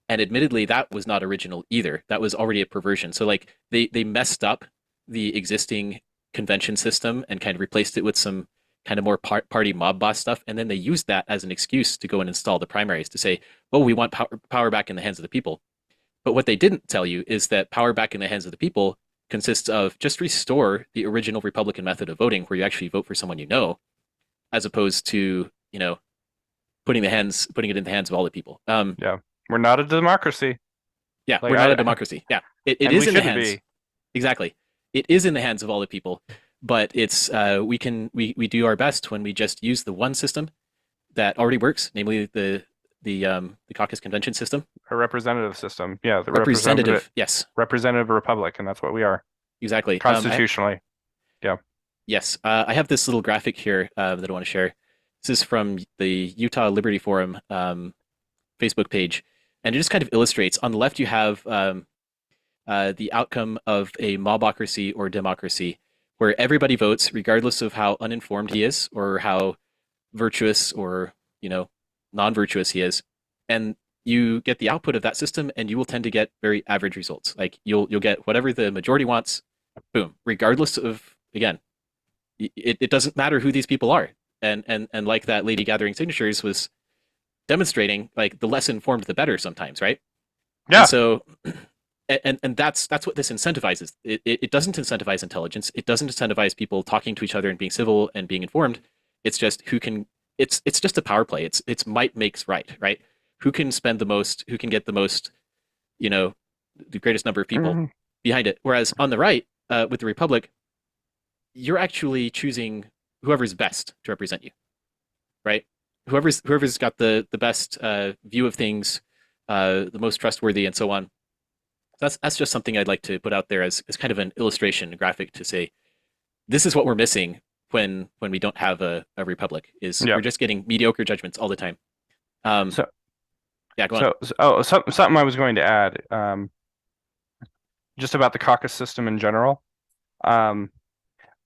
And admittedly, that was not original either. That was already a perversion. So like they messed up the existing convention system and kind of replaced it with some kind of more party mob boss stuff. And then they used that as an excuse to go and install the primaries to say, oh, we want power back in the hands of the people. But what they didn't tell you is that power back in the hands of the people consists of just restore the original Republican method of voting where you actually vote for someone you know, as opposed to, putting it in the hands of all the people. Yeah. We're not a democracy. Yeah, Like we're not a democracy. Yeah, it and is we in the shouldn't hands. be. Exactly. It is in the hands of all the people, but it's we do our best when we just use the one system that already works, namely the caucus convention system. A representative system. Yeah, the Representative, yes, representative republic, and that's what we are exactly. constitutionally. Yeah. Yes, I have this little graphic here that I want to share. This is from the Utah Liberty Forum Facebook page, and it just kind of illustrates. On the left, you have the outcome of a mobocracy or democracy, where everybody votes regardless of how uninformed he is or how virtuous or non-virtuous he is, and you get the output of that system, and you will tend to get very average results. Like you'll get whatever the majority wants, boom, regardless of again it doesn't matter who these people are. And like that lady gathering signatures was demonstrating, like the less informed the better sometimes, right? And Yeah. so and that's what this incentivizes. It doesn't incentivize intelligence. It doesn't incentivize people talking to each other and being civil and being informed. It's just who can. It's just a power play. It's might makes right, right? Who can spend the most? Who can get the most? You know, the greatest number of people Mhm. behind it. Whereas on the right, with the Republic, you're actually choosing whoever's best to represent you, right? Whoever's got the best view of things, the most trustworthy, and so on. That's just something I'd like to put out there as kind of an illustration graphic to say this is what we're missing when we don't have a republic is Yeah. we're just getting mediocre judgments all the time. Um, So yeah, go on. something I was going to add, just about the caucus system in general. Um,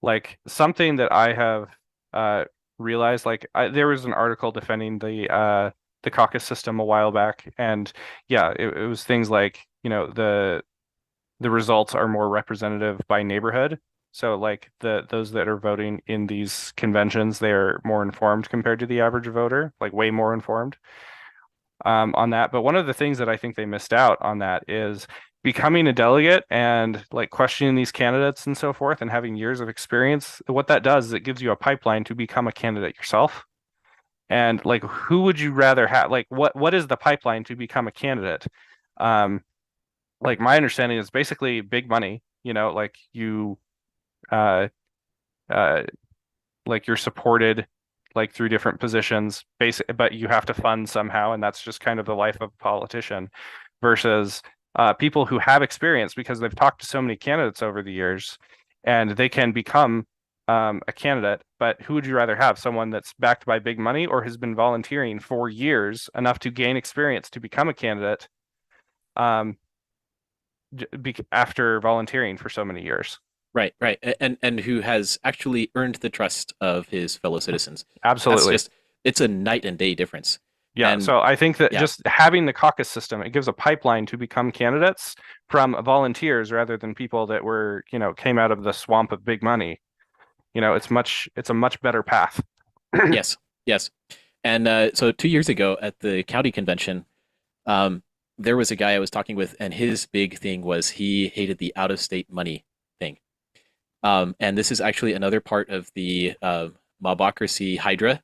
like something that I have uh realized, there was an article defending the caucus system a while back, and yeah, it was things like, the results are more representative by neighborhood. So like those that are voting in these conventions, they're more informed compared to the average voter, like way more informed on that. But one of the things that I think they missed out on that is becoming a delegate and like questioning these candidates and so forth and having years of experience. What that does is it gives you a pipeline to become a candidate yourself. And like, who would you rather have? Like, what is the pipeline to become a candidate? Um, like my understanding is basically big money, like uh, uh, like you're supported like through different positions, but you have to fund somehow, and that's just kind of the life of a politician versus people who have experience because they've talked to so many candidates over the years and they can become a candidate. But who would you rather have? Someone that's backed by big money or has been volunteering for years enough to gain experience to become a candidate um, after volunteering for so many years? Right, right, and who has actually earned the trust of his fellow citizens. That's Absolutely. just it's a night and day difference. Yeah, And so I think that yeah, just having the caucus system, it gives a pipeline to become candidates from volunteers rather than people that came out of the swamp of big money. It's a much better path. yes, yes. And so 2 years ago at the county convention, um, there was a guy I was talking with, and his big thing was he hated the out of state money thing. And this is actually another part of the mobocracy hydra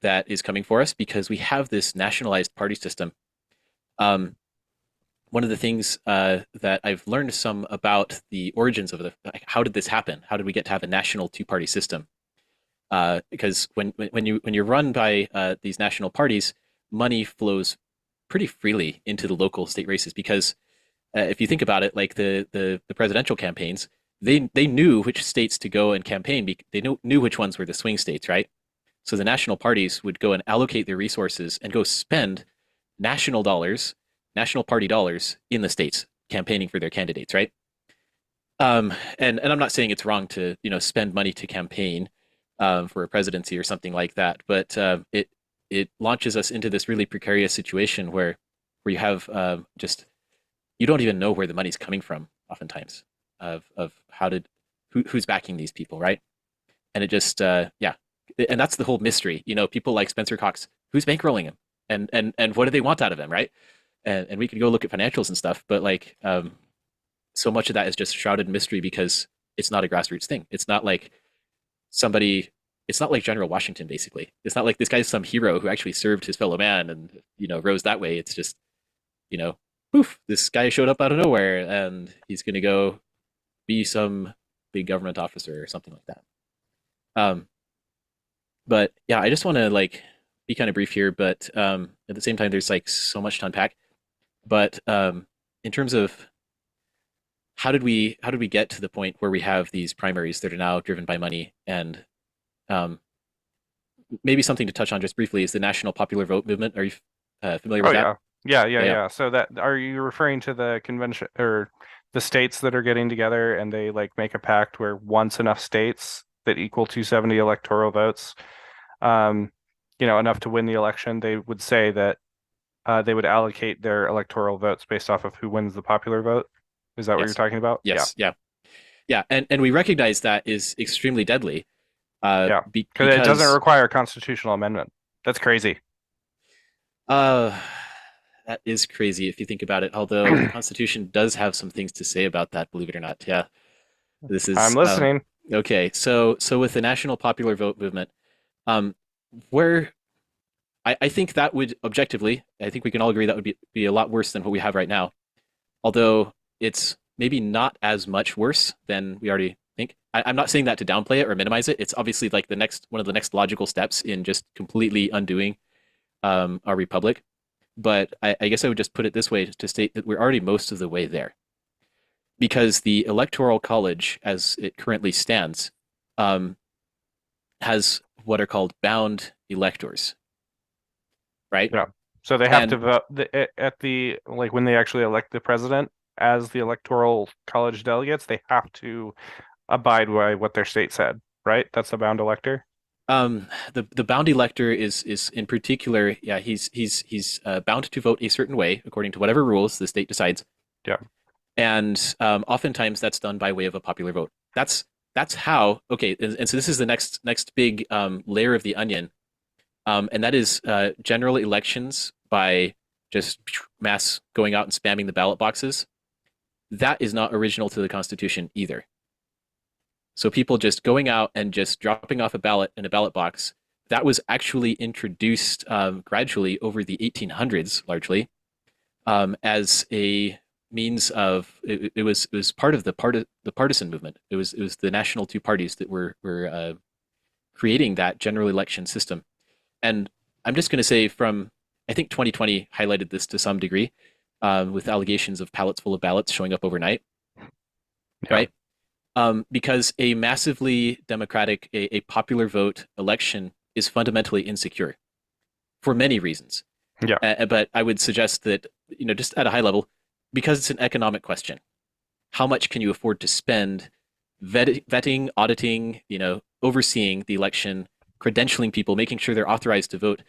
that is coming for us because we have this nationalized party system. Um, One of the things that I've learned some about the origins of like, how did this happen? How did we get to have a national two-party system? Because when you're run by these national parties, money flows pretty freely into the local state races. Because if you think about it, like the presidential campaigns, they knew which states to go and campaign. They knew which ones were the swing states, right? So the national parties would go and allocate their resources and go spend national dollars, national party dollars in the states campaigning for their candidates, right? And I'm not saying it's wrong to spend money to campaign for a presidency or something like that, but it launches us into this really precarious situation where you have just you don't even know where the money's coming from oftentimes of who's backing these people, right? And it just yeah, and that's the whole mystery. People like Spencer Cox, who's bankrolling him, and what do they want out of him, right? And we could go look at financials and stuff, but like so much of that is just shrouded in mystery because it's not a grassroots thing. It's not like somebody. It's not like General Washington, basically. It's not like this guy's some hero who actually served his fellow man and rose that way. It's just you know, poof, this guy showed up out of nowhere and he's going to go be some big government officer or something like that. Um, but yeah, I just want to like be kind of brief here, but at the same time, there's like so much to unpack. But in terms of how did we get to the point where we have these primaries that are now driven by money and um, maybe something to touch on just briefly is the national popular vote movement. Are you familiar Oh with that? yeah. Yeah, yeah, Yeah, yeah. yeah. So that are you referring to the convention or the states that are getting together and they like make a pact where once enough states that equal 270 electoral votes, um, enough to win the election, they would say that they would allocate their electoral votes based off of who wins the popular vote. Is that what you're Yes, talking about? Yeah. yes, yeah, yeah. And we recognize that is extremely deadly. Yeah, because it doesn't because require a constitutional amendment. That's crazy. uh, that is crazy if you think about it. Although the Constitution does have some things to say about that, believe it or not. Yeah, this I'm is listening. okay. So with the national popular vote movement, um, where I think that would objectively, I think we can all agree that would be a lot worse than what we have right now. Although it's maybe not as much worse than we already think. I'm not saying that to downplay it or minimize it. It's obviously like the next one of the next logical steps in just completely undoing our republic. But I guess I would just put it this way to state that we're already most of the way there, because the electoral college, as it currently stands, um, has what are called bound electors, right? Yeah. So they have to And vote at the like when they actually elect the president as the electoral college delegates, they have to abide by what their state said, right? That's the bound elector. the bound elector is in particular, yeah, he's bound to vote a certain way according to whatever rules the state decides, Yeah. and oftentimes that's done by way of a popular vote. That's how. Okay, and so this is the next big layer of the onion, and that is general elections by just mass going out and spamming the ballot boxes. That is not original to the Constitution either. So people just going out and just dropping off a ballot in a ballot box, that was actually introduced gradually over the 1800s, largely as a means of it was part of the partisan movement. It was the national two parties that were creating that general election system. And I'm just going to say from I think 2020 highlighted this to some degree with allegations of pallets full of ballots showing up overnight, Yeah. right? Because a massively democratic, a popular vote election is fundamentally insecure for many reasons. Yeah. But I would suggest that, just at a high level, because it's an economic question, how much can you afford to spend vetting, auditing, overseeing the election, credentialing people, making sure they're authorized to vote?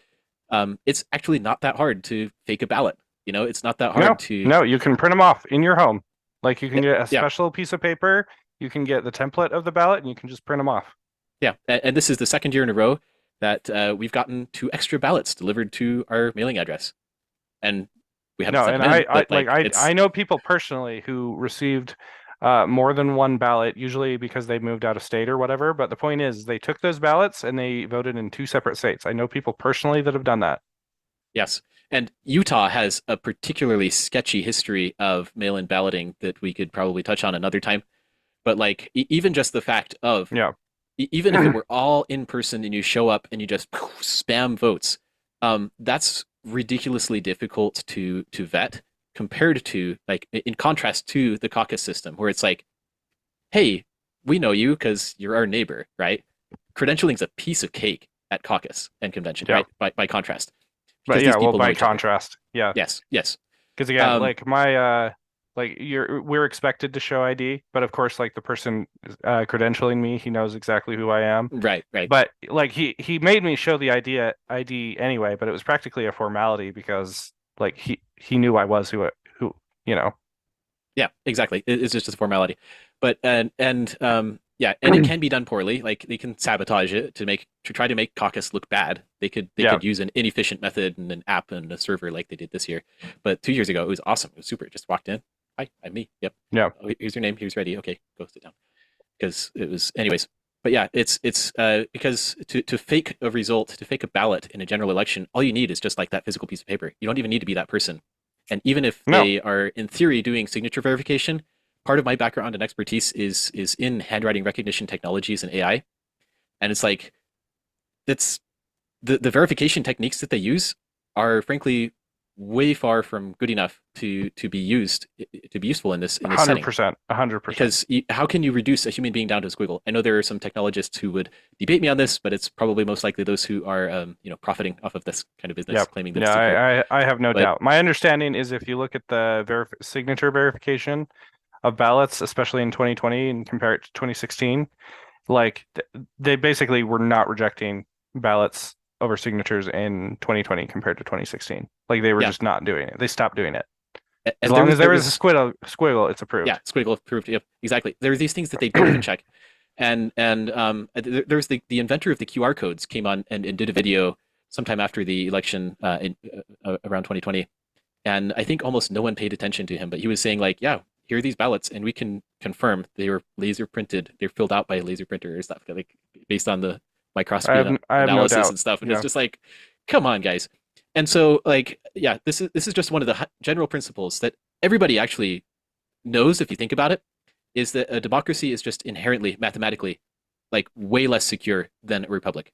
It's actually not that hard to fake a ballot. It's not that No, hard to. no, you can print them off in your home. Like you can get a Yeah, special piece of paper, you can get the template of the ballot, and you can just print them off. yeah. And this is the second year in a row that we've gotten 2 extra ballots delivered to our mailing address, and we haven't No, sent and them in. I But like, it's I know people personally who received more than one ballot, usually because they moved out of state or whatever. But the point is, they took those ballots and they voted in two separate states. I know people personally that have done that. yes. And Utah has a particularly sketchy history of mail-in balloting that we could probably touch on another time. But like, even just the fact of Yeah. even if it were all in person and you show up and you just spam votes, that's ridiculously difficult to vet compared to like in contrast to the caucus system where it's like, hey, we know you because you're our neighbor, right? Credentialing's a piece of cake at caucus and convention, Yeah. right? By contrast, But because yeah, these well, people know by each other. contrast, yeah. Yes, yes. Because again, Um, like like we're expected to show ID, but of course, like the person credentialing me, he knows exactly who I am. right, right. But like he made me show the ID anyway, but it was practically a formality because like he knew I was who you know. Yeah, exactly. It's just a formality, but and yeah, and it can be done poorly. Like they can sabotage it to try to make Caucus look bad. They Yeah, could use an inefficient method and an app and a server like they did this year. But 2 years ago, it was awesome. It was super. Just walked in. Hi, I'm me. Yep. yeah, Oh, here's your name. Here's ready. Okay, go sit down. Because it was, anyways. But yeah, it's because to fake a result, to fake a ballot in a general election, all you need is just like that physical piece of paper. You don't even need to be that person. And even if no, they are in theory doing signature verification, part of my background and expertise is in handwriting recognition technologies and AI. And it's like that's the verification techniques that they use are frankly way far from good enough to be used to be useful in this setting. 100%, 100%. Because how can you reduce a human being down to a squiggle? I know there are some technologists who would debate me on this, but it's probably most likely those who are profiting off of this kind of business, Yeah, claiming that it's secure. yeah, I have no But doubt. My understanding is if you look at the signature verification of ballots, especially in 2020 and compare it to 2016, like they basically were not rejecting ballots over signatures in 2020 compared to 2016. Like they were yeah, just not doing it. They stopped doing it. As and long as there there was a was squiggle, it's yeah, approved. squiggle approved. Yep, exactly. There are these things that they don't even check. There's the inventor of the QR codes came on and did a video sometime after the election around 2020, and I think almost no one paid attention to him, but he was saying like, yeah, here are these ballots, and we can confirm they were laser printed, they're filled out by a laser printer or stuff, like based on the microscopy I have no analysis doubt. and stuff, and Yeah. it's just like, come on, guys. And so like, yeah, this is just one of the general principles that everybody actually knows if you think about it, is that a democracy is just inherently mathematically like way less secure than a republic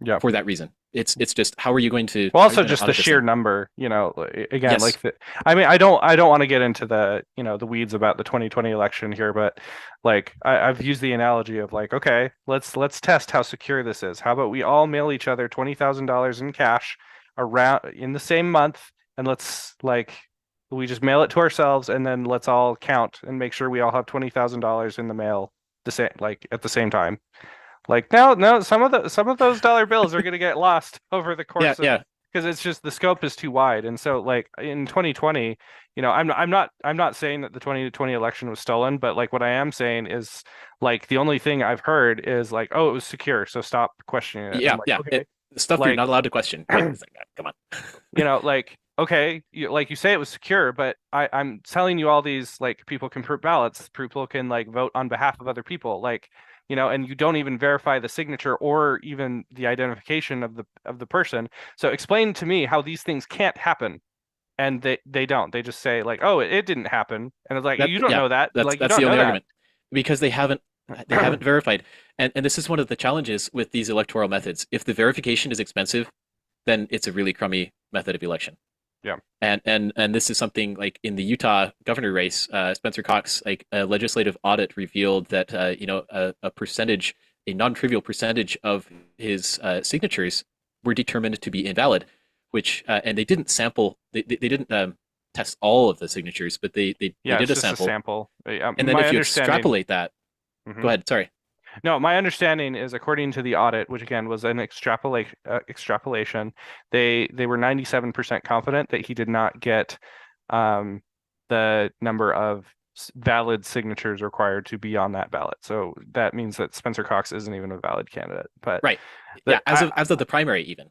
Yeah. for that reason. It's just how are you going to Well, how are you also going to just the audit this sheer thing? number, again, Yes. like I mean, I don't want to get into the weeds about the 2020 election here, but like I've used the analogy of like, okay, let's test how secure this is. How about we all mail each other $20,000 in cash around in the same month, and let's like we just mail it to ourselves, and then let's all count and make sure we all have $20,000 in the mail the same like at the same time. Like no, some of those dollar bills are going to get lost over the Yeah, course of yeah. because it's just the scope is too wide. And so like in 2020, I'm not saying that the 2020 election was stolen, but like what I am saying is like the only thing I've heard is like, oh, it was secure, so stop questioning it. And I'm Yeah, like, yeah. okay, Stuff you're not like allowed to question, right? It's like, come on. like okay, like you say it was secure, but I'm telling you all these like people can print ballots, people can like vote on behalf of other people, like and you don't even verify the signature or even the identification of the person. So explain to me how these things can't happen, and they don't. They just say like, oh, it didn't happen, and it's like That you don't yeah, know that, that's like you that's don't the know only that. argument, because they haven't verified, and this is one of the challenges with these electoral methods. If the verification is expensive, then it's a really crummy method of election. Yeah, And this is something like in the Utah governor race, Spencer Cox, like a legislative audit revealed that a percentage, a non-trivial percentage of his signatures were determined to be invalid, which and they didn't sample, they didn't test all of the signatures, but they yeah, did it's a just a sample, sample. and then My if you understanding. extrapolate that, go Mhm. ahead, sorry. No, my understanding is according to the audit, which again was an extrapolation, they were 97% confident that he did not get um, the number of valid signatures required to be on that ballot. So that means that Spencer Cox isn't even a valid candidate. But Right, yeah, the as of the primary even.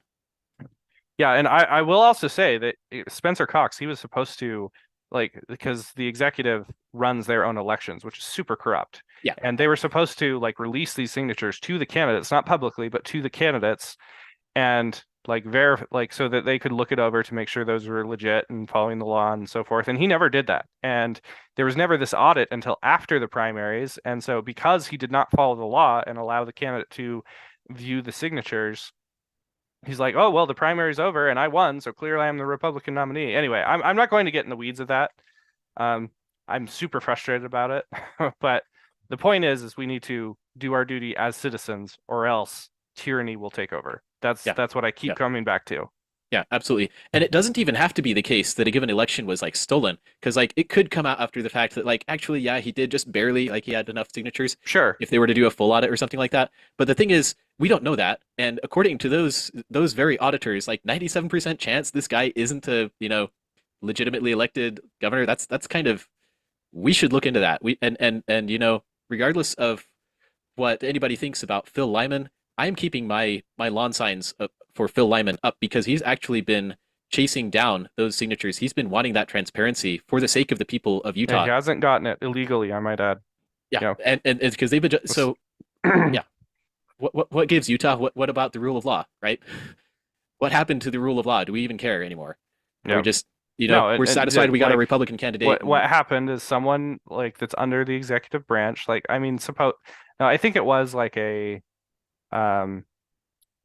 yeah, and I will also say that Spencer Cox, he was supposed to like because the executive runs their own elections, which is super corrupt. Yeah, And they were supposed to like release these signatures to the candidates, not publicly, but to the candidates, and like verify like so that they could look it over to make sure those were legit and following the law and so forth. And he never did that. And there was never this audit until after the primaries. And so because he did not follow the law and allow the candidate to view the signatures, he's like, oh, well, the primary's over and I won, so clearly I'm the Republican nominee. Anyway, I'm not going to get in the weeds of that. Um, I'm super frustrated about it, but the point is we need to do our duty as citizens, or else tyranny will take over. That's yeah, that's what I keep yeah. coming back to. Yeah, absolutely. And it doesn't even have to be the case that a given election was like stolen, because like it could come out after the fact that like actually, yeah, he did just barely, like he had enough signatures Sure. if they were to do a full audit or something like that. But the thing is, we don't know that. And according to those very auditors, like 97% chance this guy isn't a, legitimately elected governor. That's kind of, we should look into that. And regardless of what anybody thinks about Phil Lyman, I am keeping my lawn signs up for Phil Lyman up because he's actually been chasing down those signatures. He's been wanting that transparency for the sake of the people of Yeah, he Utah. hasn't gotten it illegally, I might add. Yeah, Yeah. and it's because they've been so yeah. What gives Utah? What about the rule of law? Right? What happened to the rule of law? Do we even care anymore? Or we Yeah. just No, we're satisfied we got a like Republican candidate what and happened is someone like that's under the executive branch, like I mean, suppose no, I think it was like um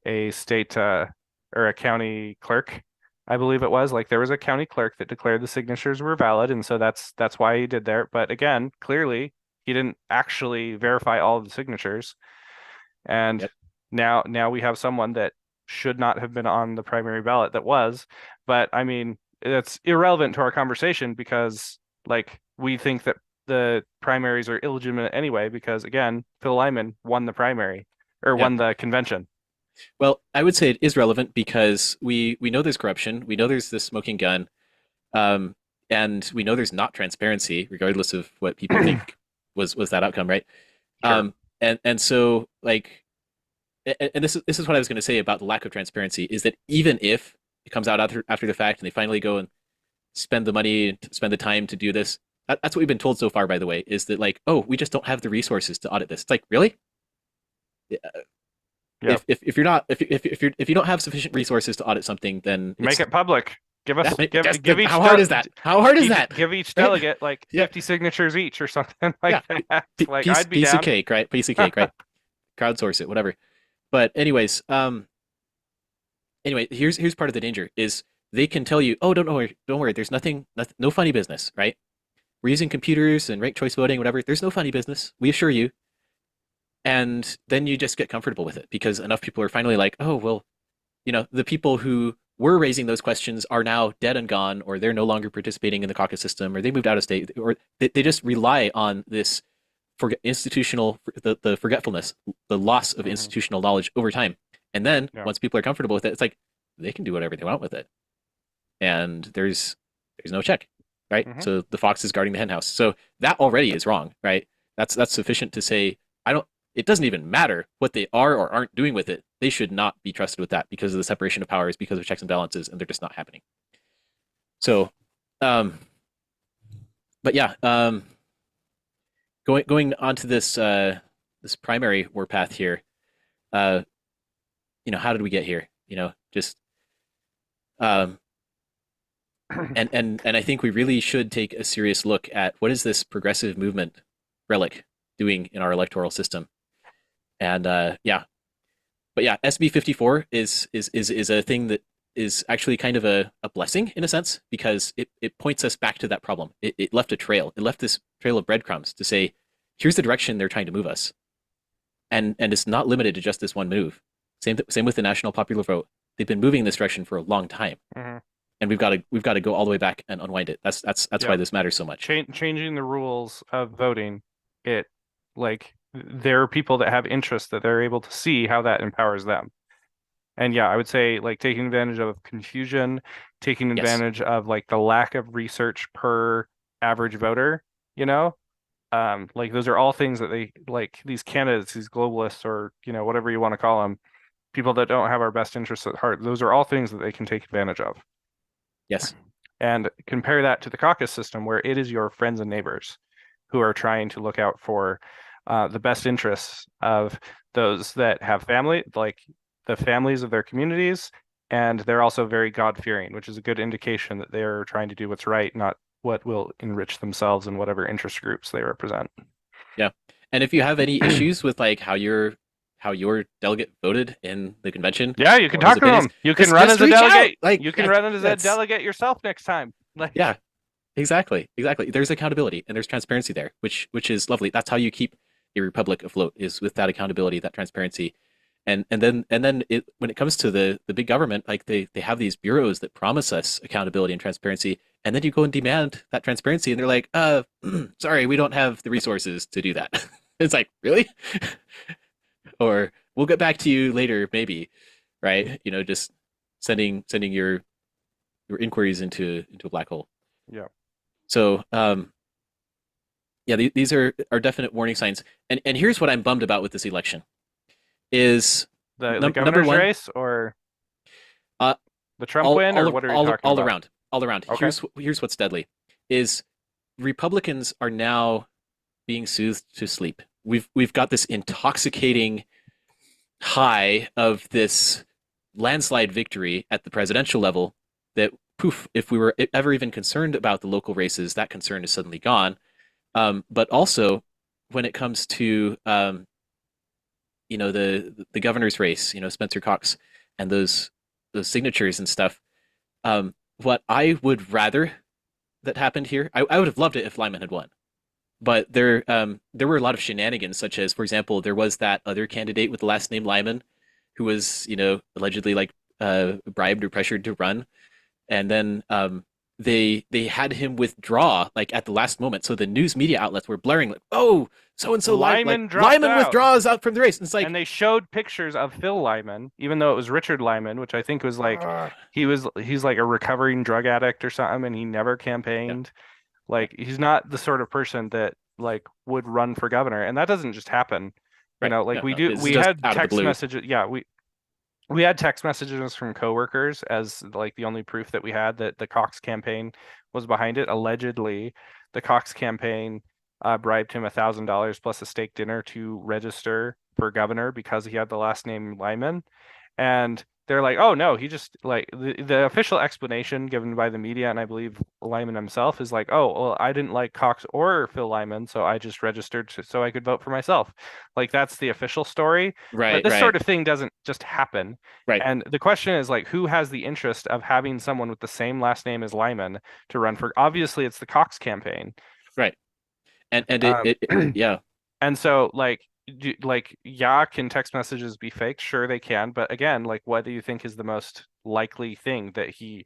a state or a county clerk, I believe it was. Like there was a county clerk that declared the signatures were valid, and so that's why he did there. But again, clearly he didn't actually verify all of the signatures, and yep. now we have someone that should not have been on the primary ballot that was. But I mean, it's irrelevant to our conversation because like we think that the primaries are illegitimate anyway because again, Phil Lyman won the primary or Yeah. won the convention. Well, I would say it is relevant because we know there's corruption, we know there's this smoking gun, um, and we know there's not transparency, regardless of what people think was that outcome, right? Sure. and so like and this is what I was going to say about the lack of transparency is that even if it comes out after the fact and they finally go and spend the money, spend the time to do this, that's what we've been told so far. By the way, is that like, oh, we just don't have the resources to audit this. It's like, really? Yeah. If you're not if you don't have sufficient resources to audit something, then Make it public. Give us give each how hard is that? How hard is that? give each Right? delegate like Yeah, 50 signatures each or something like yeah. that. Like Piece I'd be piece of down. cake, right? Piece of cake, right? Crowdsource it, whatever. But anyways, anyway, here's part of the danger is they can tell you, oh, don't worry, there's nothing, no funny business, right? We're using computers and ranked choice voting, whatever. There's no funny business, we assure you. And then you just get comfortable with it because enough people are finally like, oh, well, the people who were raising those questions are now dead and gone, or they're no longer participating in the caucus system, or they moved out of state, or they just rely on this institutional the forgetfulness, the loss of institutional knowledge over time. And then Yeah. once people are comfortable with it, it's like they can do whatever they want with it, and there's no check, right? So the fox is guarding the henhouse. So that already is wrong, right? That's sufficient to say I don't. It doesn't even matter what they are or aren't doing with it. They should not be trusted with that because of the separation of powers, because of checks and balances, and they're just not happening. So, but yeah, going on to this primary warpath here. Uh, how did we get here? Just and I think we really should take a serious look at what is this progressive movement relic doing in our electoral system. And yeah, but yeah, SB54 is a thing that is actually kind of a blessing in a sense because it points us back to that problem. It left a trail. It left this trail of breadcrumbs to say, here's the direction they're trying to move us, and it's not limited to just this one move. Same with the national popular vote. They've been moving in this direction for a long time, and we've got to go all the way back and unwind it. That's Yeah. why this matters so much. Changing the rules of voting, it like there are people that have interests that they're able to see how that empowers them. And yeah, I would say like taking advantage of confusion, taking Yes. advantage of like the lack of research per average voter, like those are all things that they like these candidates, these globalists, or whatever you want to call them, people that don't have our best interests at heart. Those are all things that they can take advantage of. Yes. And compare that to the caucus system, where it is your friends and neighbors who are trying to look out for the best interests of those that have family, like the families of their communities, and they're also very God-fearing, which is a good indication that they're trying to do what's right, not what will enrich themselves and whatever interest groups they represent. Yeah. And if you have any issues with like how your delegate voted in the convention, yeah, you can talk to them. You can run as a delegate. Like you can run as a delegate yourself next time. Like yeah, exactly. There's accountability and there's transparency there, which is lovely. That's how you keep a republic afloat, is with that accountability, that transparency. And then when it comes to the big government, like they have these bureaus that promise us accountability and transparency, and then you go and demand that transparency, and they're like, sorry, we don't have the resources to do that. It's like, really? Or we'll get back to you later, maybe, right? Just sending your inquiries into a black hole. Yeah. So yeah, these are definite warning signs. And here's what I'm bummed about with this election is the governor's race, or the Trump win, or what are you talking about? All around. Okay. Here's what's deadly is Republicans are now being soothed to sleep. We've got this intoxicating high of this landslide victory at the presidential level that poof, if we were ever even concerned about the local races, that concern is suddenly gone. But also when it comes to the governor's race, Spencer Cox and those signatures and stuff. What I would rather that happened here, I would have loved it if Lyman had won. But there were a lot of shenanigans, such as, for example, there was that other candidate with the last name Lyman, who was, allegedly like bribed or pressured to run, and then they had him withdraw like at the last moment. So the news media outlets were blaring like, "Oh, so and so Lyman withdraws out from the race." And it's like, and they showed pictures of Phil Lyman, even though it was Richard Lyman, which I think was like he's like a recovering drug addict or something, and he never campaigned. Yeah. Like he's not the sort of person that like would run for governor, and that doesn't just happen. You Right. know, like No, no. This is we just had out of the text blue. messages. Yeah, we had text messages from coworkers as like the only proof that we had that the Cox campaign was behind it. Allegedly, the Cox campaign bribed him $1,000 plus a steak dinner to register for governor because he had the last name Lyman. And they're like, oh no, he just like the official explanation given by the media, and I believe Lyman himself is like, oh, well, I didn't like Cox or Phil Lyman, so I just registered so I could vote for myself. Like that's the official story. But Right. this Right. sort of thing doesn't just happen. Right. And the question is like, who has the interest of having someone with the same last name as Lyman to run for? Obviously, it's the Cox campaign. Right. And Um, yeah. and so like yeah, can text messages be faked? Sure, they can. But again, like what do you think is the most likely thing that he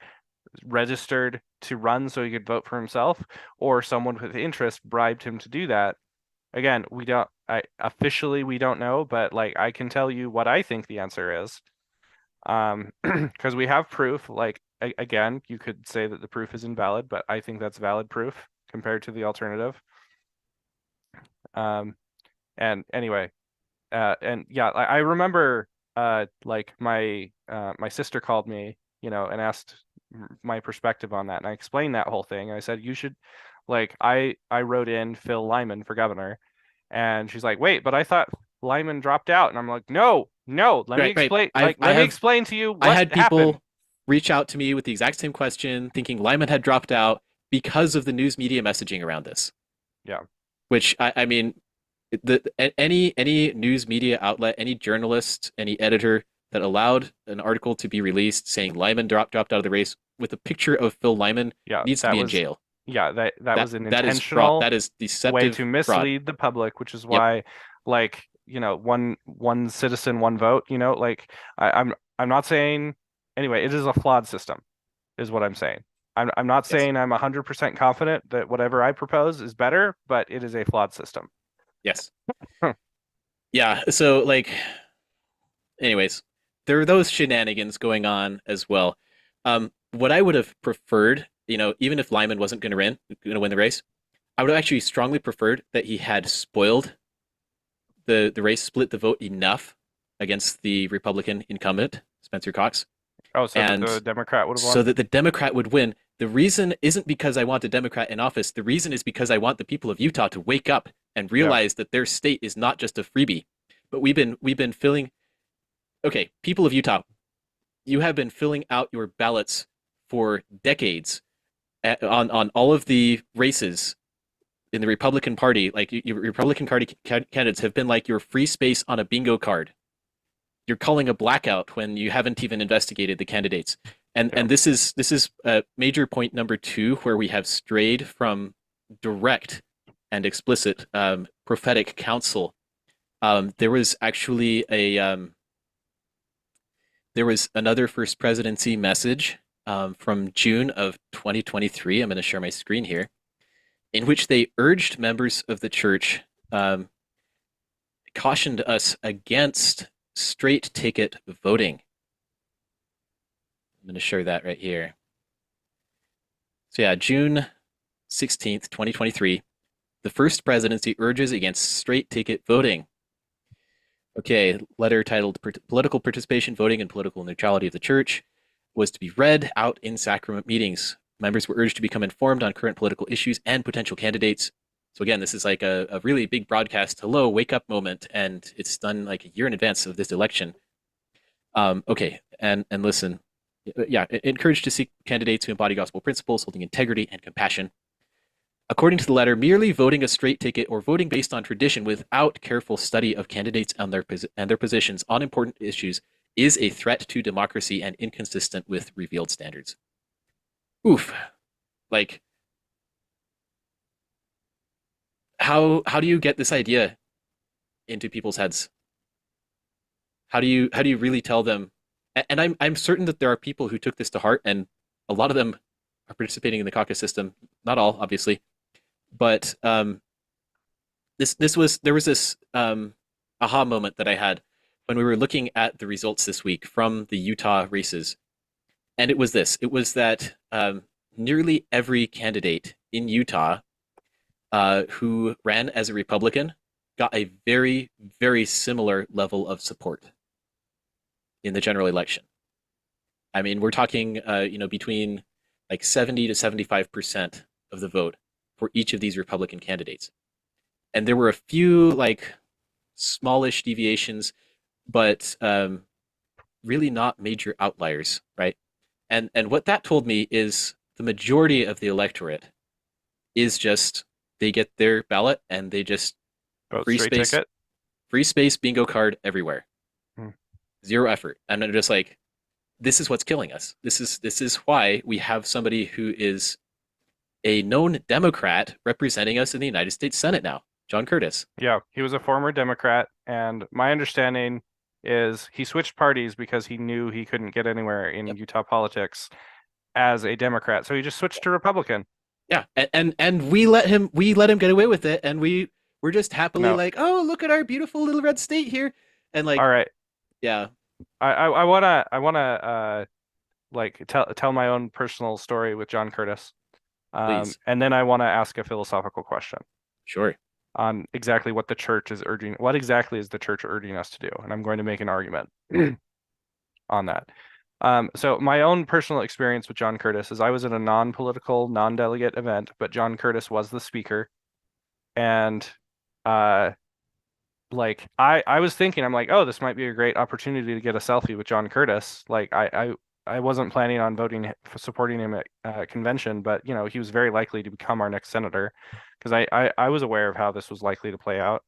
registered to run so he could vote for himself, or someone with interest bribed him to do that? Again, we don't know, but like I can tell you what I think the answer is. Because we have proof. Like again, you could say that the proof is invalid, but I think that's valid proof compared to the alternative. Um, and anyway, and yeah, I remember like my sister called me, you know, and asked my perspective on that, and I explained that whole thing. I said you should like I wrote in Phil Lyman for governor, and she's like, wait, but I thought Lyman dropped out, and I'm like, no, no, let me Right. Right. explain. Like, I let me have explain to you I what had happened. people reach out to me with the exact same question, thinking Lyman had dropped out because of the news media messaging around this. Yeah, Which I mean, any news media outlet, any journalist, any editor that allowed an article to be released saying Lyman dropped out of the race with a picture of Phil Lyman yeah, needs to be in jail. that was an That is fraud. intentional That is way to deceptive fraud. mislead the public, which is Yep. why, like, you know, one citizen, one vote, you know, like I'm not saying anyway, it is a flawed system, is what I'm saying. I'm not Yes. saying I'm 100% confident that whatever I propose is better, but it is a flawed system. Yes. Huh. Yeah. So like, anyways, there are those shenanigans going on as well. What I would have preferred, even if Lyman wasn't going to win the race, I would have actually strongly preferred that he had spoiled the race, split the vote enough against the Republican incumbent, Spencer Cox, Oh, so that the and Democrat would have so won? that the Democrat would win. The reason isn't because I want a Democrat in office. The reason is because I want the people of Utah to wake up and Yeah, realize that their state is not just a freebie. But we've been filling. Okay, people of Utah, you have been filling out your ballots for decades on all of the races in the Republican Party. Like your Republican Party candidates have been like your free space on a bingo card. You're calling a blackout when you haven't even investigated the candidates. And yeah, and this is major point number two where we have strayed from direct and explicit prophetic counsel. There was actually there was another first presidency message from June of 2023. I'm going to share my screen here, in which they urged members of the church, cautioned us against straight ticket voting. I'm going to share that right here. So yeah, June 16th, 2023, the first presidency urges against straight ticket voting. Okay, letter titled Political Participation, Voting, and Political Neutrality of the Church was to be read out in sacrament meetings. Members were urged to become informed on current political issues and potential candidates. So again, this is like a really big broadcast, hello, wake up moment, and it's done like a year in advance of this election. Okay, and listen, yeah, encouraged to seek candidates who embody gospel principles, holding integrity and compassion. According to the letter, merely voting a straight ticket or voting based on tradition without careful study of candidates and their positions on important issues is a threat to democracy and inconsistent with revealed standards. Oof. Like, how do you get this idea into people's heads? How do you really tell them? And I'm certain that there are people who took this to heart, and a lot of them are participating in the caucus system. Not all, obviously, but there was this aha moment that I had when we were looking at the results this week from the Utah races, and it was this: it was that nearly every candidate in Utah who ran as a Republican got a very, very similar level of support in the general election. I mean, we're talking, between like 70 to 75% of the vote for each of these Republican candidates. And there were a few like smallish deviations, but really not major outliers, right? And what that told me is the majority of the electorate is just they get their ballot and they just Vote free straight space, ticket. free space bingo card everywhere, Hmm. zero effort, and I'm just like, this is what's killing us. This is why we have somebody who is a known Democrat representing us in the United States Senate now, John Curtis. Yeah, he was a former Democrat, and my understanding is he switched parties because he knew he couldn't get anywhere in Yep. Utah politics as a Democrat. So he just switched to Republican. Yeah, and we let him get away with it, and we're just happily No. like, oh, look at our beautiful little red state here, and All like, right. yeah, I wanna like tell my own personal story with John Curtis. please, And then I want to ask a philosophical question sure, on exactly what the church is urging. What exactly is the church urging us to do? And I'm going to make an argument on that. So my own personal experience with John Curtis is I was at a non-political, non-delegate event, but John Curtis was the speaker. And uh, like I was thinking, I'm like, oh, this might be a great opportunity to get a selfie with John Curtis. Like I wasn't planning on supporting him at convention, but you know, he was very likely to become our next senator because I was aware of how this was likely to play out.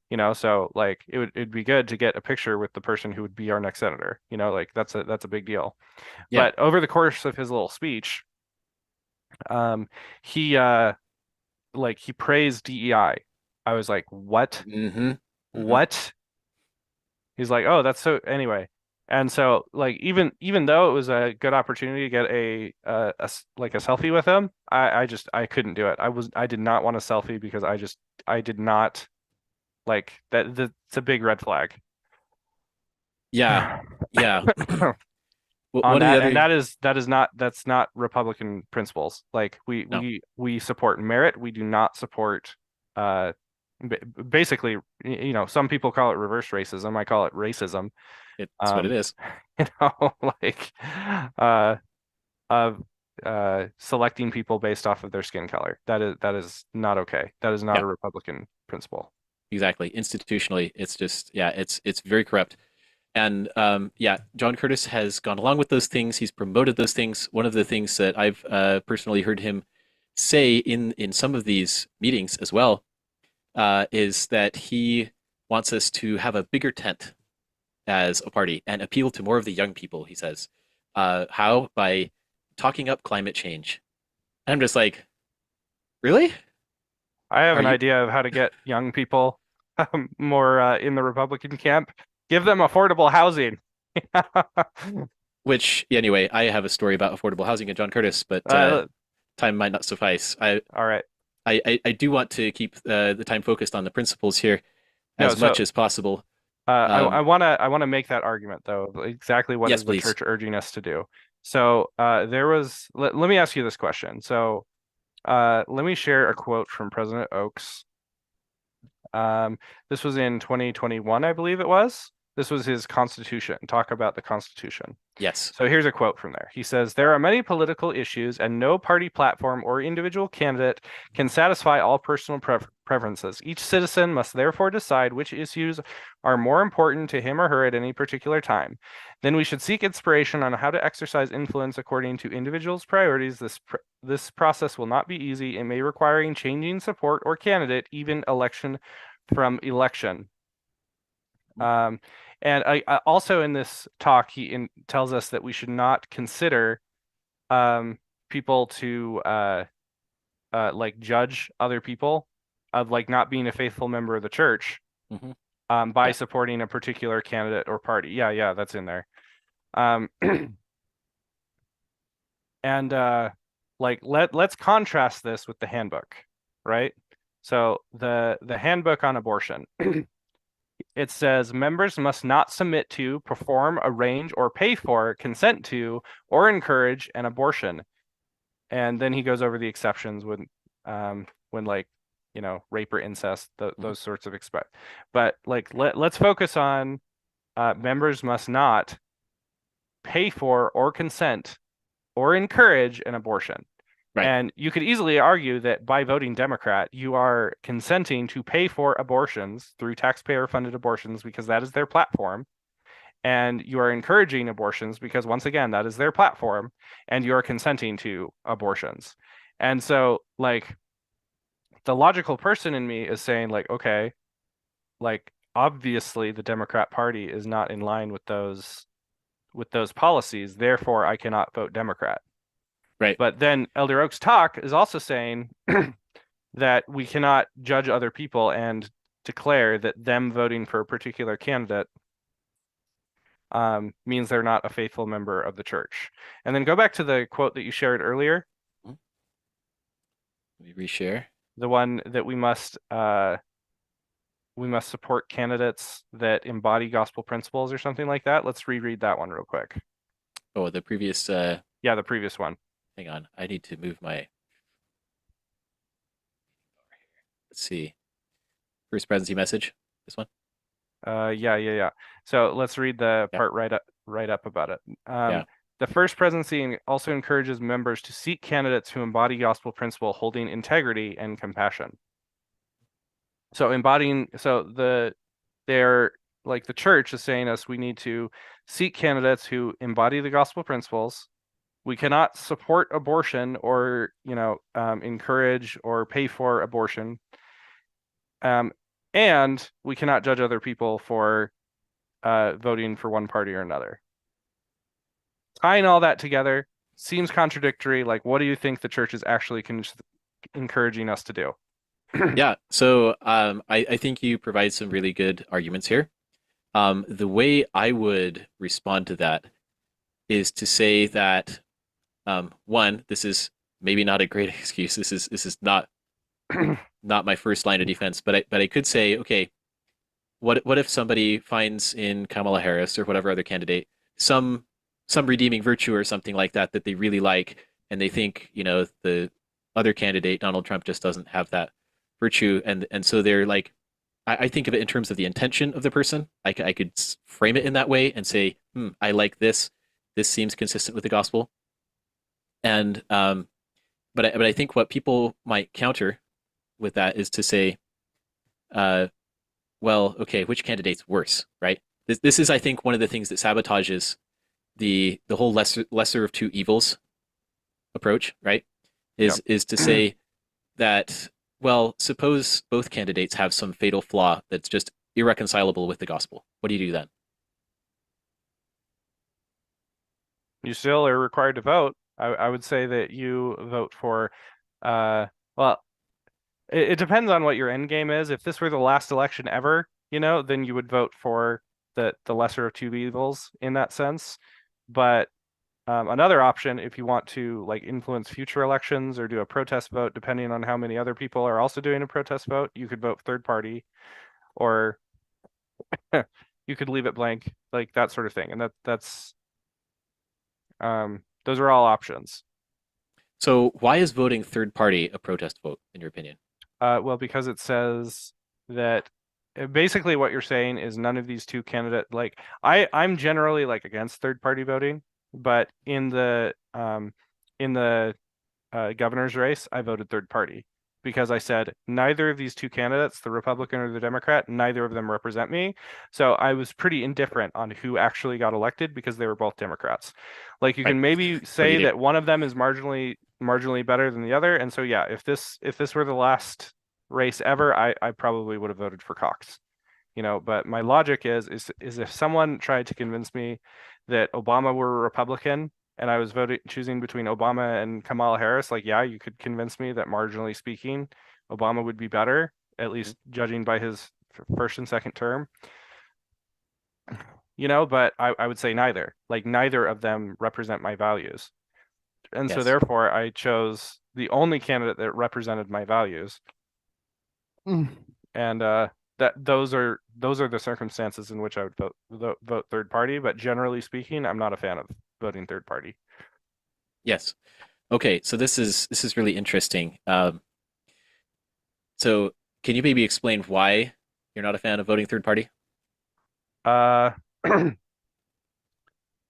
You know, so like it'd be good to get a picture with the person who would be our next senator. You know, like that's a big deal. yeah, But over the course of his little speech, um, he like he praised DEI. I was like, what? mm-hmm, mm-hmm, What? He's like, oh, that's so anyway. And so like even though it was a good opportunity to get like a selfie with him, I couldn't do it. I did not want a selfie because I did not like that. That's a big red flag. yeah, yeah. On One of the that, and other, that's not Republican principles. Like no, we support merit. We do not support uh basically, you know, some people call it reverse racism. I call it racism. it's what it Um, is. you know, like uh of selecting people based off of their skin color. That is not okay. That is not Yeah, a Republican principle. exactly. Institutionally, it's just, yeah, it's very corrupt. And yeah, John Curtis has gone along with those things. He's promoted those things. One of the things that I've personally heard him say in some of these meetings as well is that he wants us to have a bigger tent as a party and appeal to more of the young people. He says, how by talking up climate change. And I'm just like, really? I have Are an you? idea of how to get young people more in the Republican camp. Give them affordable housing. Which anyway, I have a story about affordable housing in John Curtis, but Uh, time might not suffice. I all right. I do want to keep the time focused on the principles here No, as much so as possible. I Um, wanna make that argument though. Exactly what yes, is the please. church urging us to do? So there was let me ask you this question. So let me share a quote from President Oaks. Um, this was in 2021, I believe it was. This was his Constitution. Talk about the Constitution. Yes. So here's a quote from there. He says, there are many political issues, and no party platform or individual candidate can satisfy all personal preferences. Each citizen must therefore decide which issues are more important to him or her at any particular time. Then we should seek inspiration on how to exercise influence according to individuals' priorities. This process will not be easy. It may require changing support or candidate, even election from election. Um, and also in this talk, he tells us that we should not consider people to like judge other people of like not being a faithful member of the church Hmm. by Yeah. supporting a particular candidate or party. Yeah, that's in there. Um, and like let's contrast this with the handbook, right? So the handbook on abortion. It says members must not submit to, perform, arrange, or pay for, consent to, or encourage an abortion. And then he goes over the exceptions when like rape or incest, Mhm. those sorts of expect. But like let's focus on members must not pay for or consent or encourage an abortion. Right. And you could easily argue that by voting Democrat, you are consenting to pay for abortions through taxpayer-funded abortions because that is their platform. And you are encouraging abortions because, once again, that is their platform. And you are consenting to abortions. And so, like, the logical person in me is saying, like, okay, like, obviously the Democrat Party is not in line with those policies. Therefore, I cannot vote Democrat. Right. But then Elder Oaks Talk is also saying that we cannot judge other people and declare that them voting for a particular candidate means they're not a faithful member of the church. And then go back to the quote that you shared earlier, Mhm. Let me reshare. the one that we must support candidates that embody gospel principles or something like that. Let's reread that one real quick. Oh, the previous. Yeah, the previous one. Hang on. I need to move my. Let's see. First presidency message. This one. Yeah. So let's read the Yeah. part right up about it. Yeah. The First Presidency also encourages members to seek candidates who embody gospel principle, holding integrity and compassion. So they're like the church is saying us we need to seek candidates who embody the gospel principles. We cannot support abortion or encourage or pay for abortion, um, and we cannot judge other people for voting for one party or another. Tying all that together seems contradictory. Like, what do you think the church is actually encouraging us to do? Yeah. So I think you provide some really good arguments here. The way I would respond to that is to say that one, this is maybe not a great excuse. This is not my first line of defense, but I could say, okay, what if somebody finds in Kamala Harris or whatever other candidate some some redeeming virtue or something like that that they really like, and they think the other candidate Donald Trump just doesn't have that virtue, and so they're like, I think of it in terms of the intention of the person. I could frame it in that way and say, I like this. This seems consistent with the gospel, and but I think what people might counter with that is to say, uh, well, okay, which candidate's worse, right? This is, I think, one of the things that sabotages the whole lesser of two evils approach, right? Yeah. Is to say that, well, suppose both candidates have some fatal flaw that's just irreconcilable with the gospel. What do you do then? You still are required to vote. I would say that you vote for, well, it depends on what your end game is. If this were the last election ever, then you would vote for the lesser of two evils in that sense. But another option, if you want to like influence future elections or do a protest vote, depending on how many other people are also doing a protest vote, you could vote third party, or you could leave it blank, like that sort of thing. And that's those are all options. So why is voting third party a protest vote, in your opinion? Well, because it says that basically what you're saying is none of these two candidate like I'm generally like against third party voting, but in the governor's race, I voted third party because I said neither of these two candidates, the Republican or the Democrat, neither of them represent me. So I was pretty indifferent on who actually got elected because they were both Democrats. Like you Right. can maybe What do you say do? that one of them is marginally better than the other. And so yeah, if this were the last race ever, I probably would have voted for Cox. But my logic is if someone tried to convince me that Obama were a Republican and I was choosing between Obama and Kamala Harris, like yeah, you could convince me that marginally speaking, Obama would be better, at Mhm. least judging by his first and second term. But I would say neither. Like neither of them represent my values. And so Yes. therefore I chose the only candidate that represented my values. Mm. And that those are the circumstances in which I would vote third party, but generally speaking, I'm not a fan of voting third party. Yes. Okay. So this is really interesting. So can you maybe explain why you're not a fan of voting third party? Uh,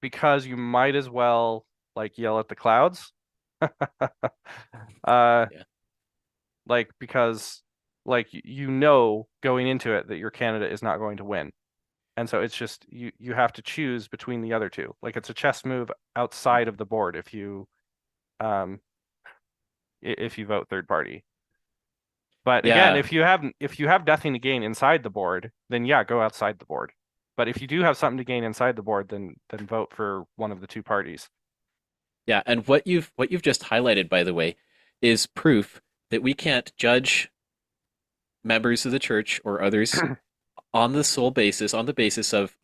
because you might as well like yell at the clouds. Uh, Yeah. like because like you know going into it that your candidate is not going to win. And so it's just you have to choose between the other two. Like it's a chess move outside of the board um if you vote third party. But again, Yeah. if you have nothing to gain inside the board, then yeah, go outside the board. But if you do have something to gain inside the board, then vote for one of the two parties. Yeah. And what you've just highlighted, by the way, is proof that we can't judge members of the church or others on the sole basis, on the basis of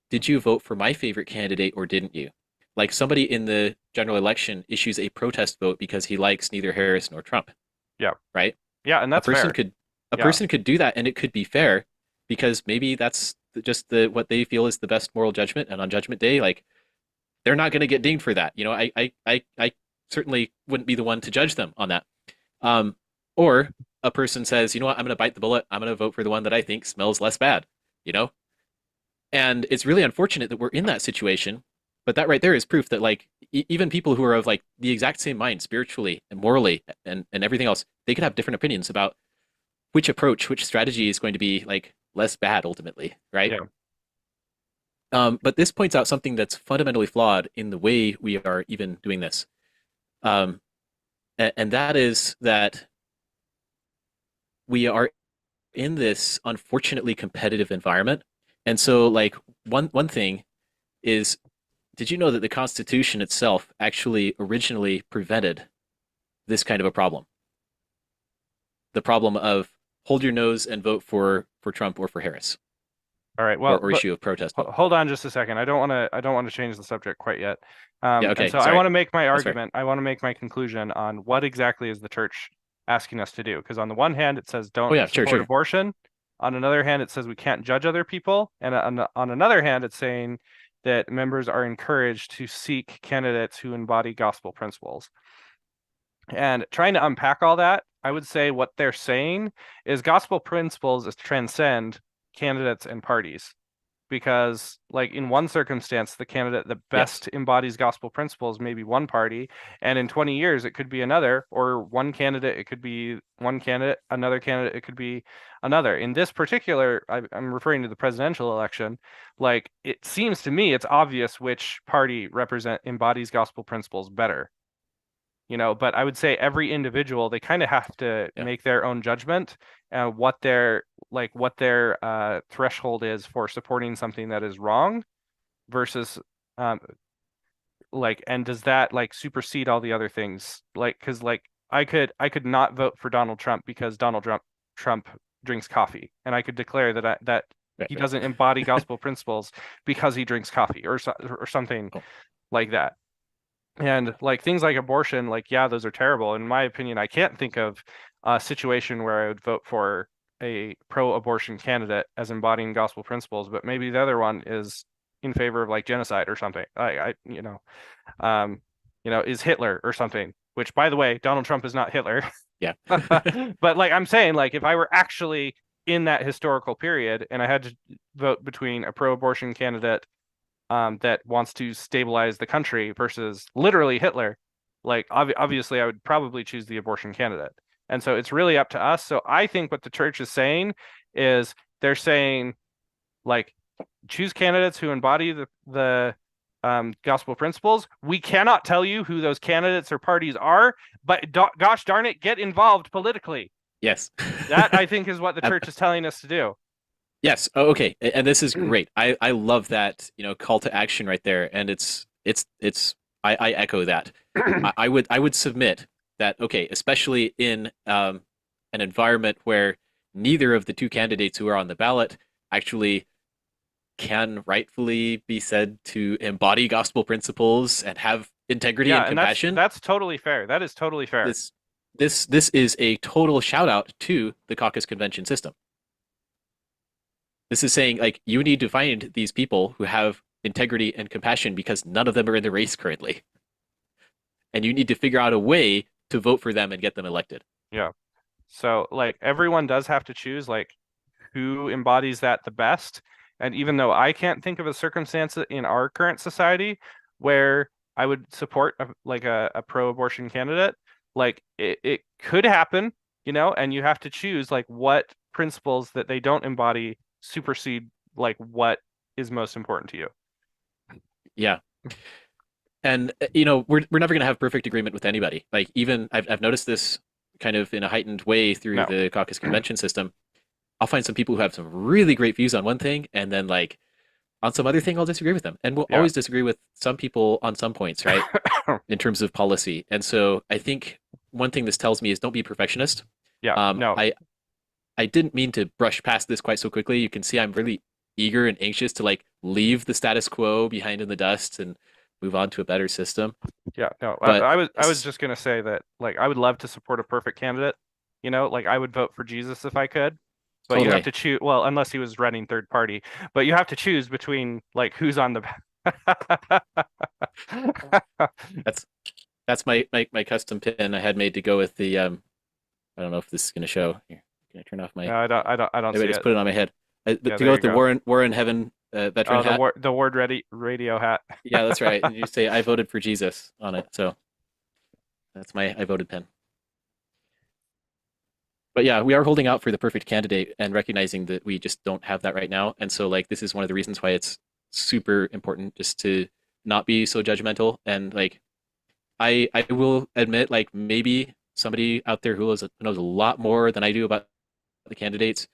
did you vote for my favorite candidate or didn't you? Like somebody in the general election issues a protest vote because he likes neither Harris nor Trump, Yeah. right? Yeah, and A that's person fair. could a Yeah. person could do that and it could be fair because maybe that's just what they feel is the best moral judgment, and on judgment day, like they're not going to get dinged for that. I certainly wouldn't be the one to judge them on that. Um, or a person says, you know what, I'm going to bite the bullet. I'm going to vote for the one that I think smells less bad. You know, and it's really unfortunate that we're in that situation. But that right there is proof that like even people who are of like the exact same mind spiritually and morally and everything else, they could have different opinions about which approach, which strategy is going to be like less bad ultimately, right? Yeah. But this points out something that's fundamentally flawed in the way we are even doing this. Um, and that is that we are in this unfortunately competitive environment. And so like one thing is, did you know that the Constitution itself actually originally prevented this kind of a problem? The problem of hold your nose and vote for Trump or for Harris, All right. Well, or but issue a protest vote. hold on just a second. I don't want to change the subject quite yet. Yeah, And okay, so I sorry. want to make my That's fair. argument. I want to make my conclusion on what exactly is the church asking us to do. Because on the one hand, it says Oh don't yeah, sure, support sure. abortion. On another hand, it says we can't judge other people. And on another hand, it's saying that members are encouraged to seek candidates who embody gospel principles. And trying to unpack all that, I would say what they're saying is gospel principles is transcend candidates and parties. Because, like, in one circumstance, the candidate that Yes. best embodies gospel principles may be one party, and in 20 years, it could be another, or one candidate, it could be one candidate, another candidate, it could be another. In this particular, I'm referring to the presidential election, like, it seems to me it's obvious which party embodies gospel principles better. But I would say every individual, they kind of have to Yeah. make their own judgment and what their threshold is for supporting something that is wrong versus um and does that like supersede all the other things? Like, because like I could not vote for Donald Trump because Donald Trump drinks coffee, and I could declare that Right, he right. doesn't embody gospel principles because he drinks coffee or something Oh, like that. And like things like abortion, like, yeah, those are terrible. In my opinion, I can't think of a situation where I would vote for a pro-abortion candidate as embodying gospel principles, but maybe the other one is in favor of like genocide or something. Um, is Hitler or something, which by the way, Donald Trump is not Hitler. yeah. But like I'm saying, like if I were actually in that historical period and I had to vote between a pro-abortion candidate that wants to stabilize the country versus literally Hitler, like obviously I would probably choose the abortion candidate. And so it's really up to us. So I think what the church is saying is they're saying like choose candidates who embody the gospel principles. We cannot tell you who those candidates or parties are, but gosh darn it, get involved politically. Yes. That I think is what the church is telling us to do. Yes. Oh, okay. And this is great. I love that, call to action right there. And I echo that. I would submit that, okay, especially in an environment where neither of the two candidates who are on the ballot actually can rightfully be said to embody gospel principles and have integrity Yeah, and and that's compassion. that's totally fair. That is totally fair. This this is a total shout out to the caucus convention system. This is saying like you need to find these people who have integrity and compassion because none of them are in the race currently. And you need to figure out a way to vote for them and get them elected. Yeah. So like everyone does have to choose like who embodies that the best. And even though I can't think of a circumstance in our current society where I would support like a pro-abortion candidate, like it could happen, you know, and you have to choose like what principles that they don't embody supersede like what is most important to you. Yeah. And we're never going to have perfect agreement with anybody. Like even I've noticed this kind of in a heightened way through No. the caucus convention system. I'll find some people who have some really great views on one thing, and then like on some other thing, I'll disagree with them. And we'll Yeah. always disagree with some people on some points, right? In terms of policy. And so I think one thing this tells me is don't be a perfectionist. Yeah. Um, No. I I didn't mean to brush past this quite so quickly. You can see I'm really eager and anxious to like leave the status quo behind in the dust and move on to a better system. Yeah, no, But I was just gonna say that like I would love to support a perfect candidate. You know, like I would vote for Jesus if I could, but you have totally, to choose. Well, unless he was running third party, but you have to choose between like who's on the. that's that's my custom pin I had made to go with the I don't know if this is going to show. Here, can I turn off my? No, I don't Maybe I see just it. put it on my head. Yeah, To there go you with the go. War in Heaven veteran Oh, hat. the word ready radio hat. Yeah, that's right. And you say I voted for Jesus on it. So that's my I voted pin. But yeah, we are holding out for the perfect candidate and recognizing that we just don't have that right now. And so like this is one of the reasons why it's super important just to not be so judgmental. And like I will admit like maybe somebody out there who knows a lot more than I do about the candidates